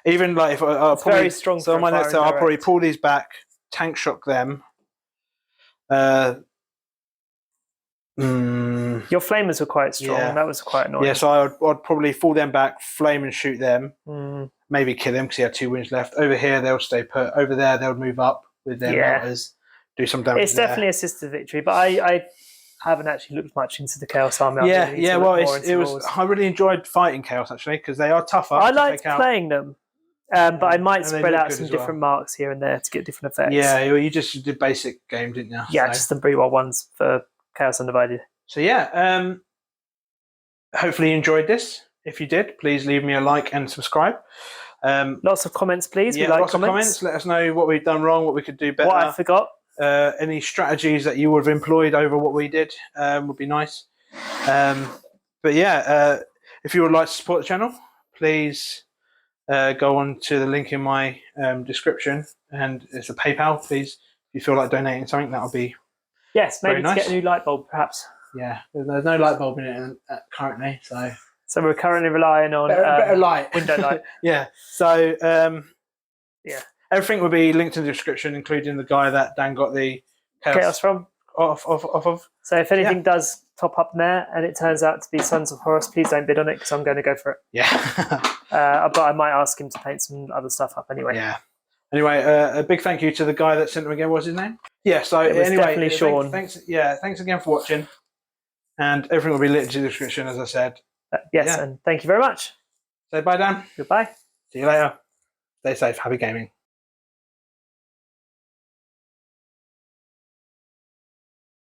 Even like if it's very strong.
So on my next turn, I'll probably pull these back, tank shock them.
Your flamers were quite strong. Yeah. That was quite annoying.
Yeah, so I'd probably fall them back, flame and shoot them. Maybe kill them because he had 2 wounds left. Over here, they'll stay put. Over there, they'll move up with their melters, do some damage.
It's definitely a assisted victory, but I haven't actually looked much into the Chaos Army.
Yeah. Well, it was. I really enjoyed fighting Chaos actually because they are tougher.
I liked playing them. But I might spread out some different marks here and there to get different effects.
Yeah, well, you just did basic game, didn't you?
Yeah, just the Brewa ones for Chaos Undivided.
So yeah, hopefully you enjoyed this. If you did, please leave me a like and subscribe.
Lots of comments, please.
Yeah, lots of comments. Let us know what we've done wrong, what we could do better.
What I forgot.
Any strategies that you would have employed over what we did would be nice. But yeah, if you would like to support the channel, please go on to the link in my description, and it's a PayPal. Please, if you feel like donating something, that would be
maybe to get a new light bulb, perhaps.
Yeah, there's no light bulb in it currently,
so we're currently relying on
better light,
window light.
Yeah. So everything will be linked in the description, including the guy that Dan got the chaos from off of. So
if anything does top up there and it turns out to be Sons of Horus, please don't bid on it because I'm going to go for it.
Yeah.
But I might ask him to paint some other stuff up anyway.
Yeah. Anyway, a big thank you to the guy that sent them again. What's his name? Yeah. So
it was definitely Sean.
Thanks again for watching, and everything will be linked in the description, as I said.
Yes, and thank you very much.
Say bye, Dan.
Goodbye.
See you later. Stay safe. Happy gaming.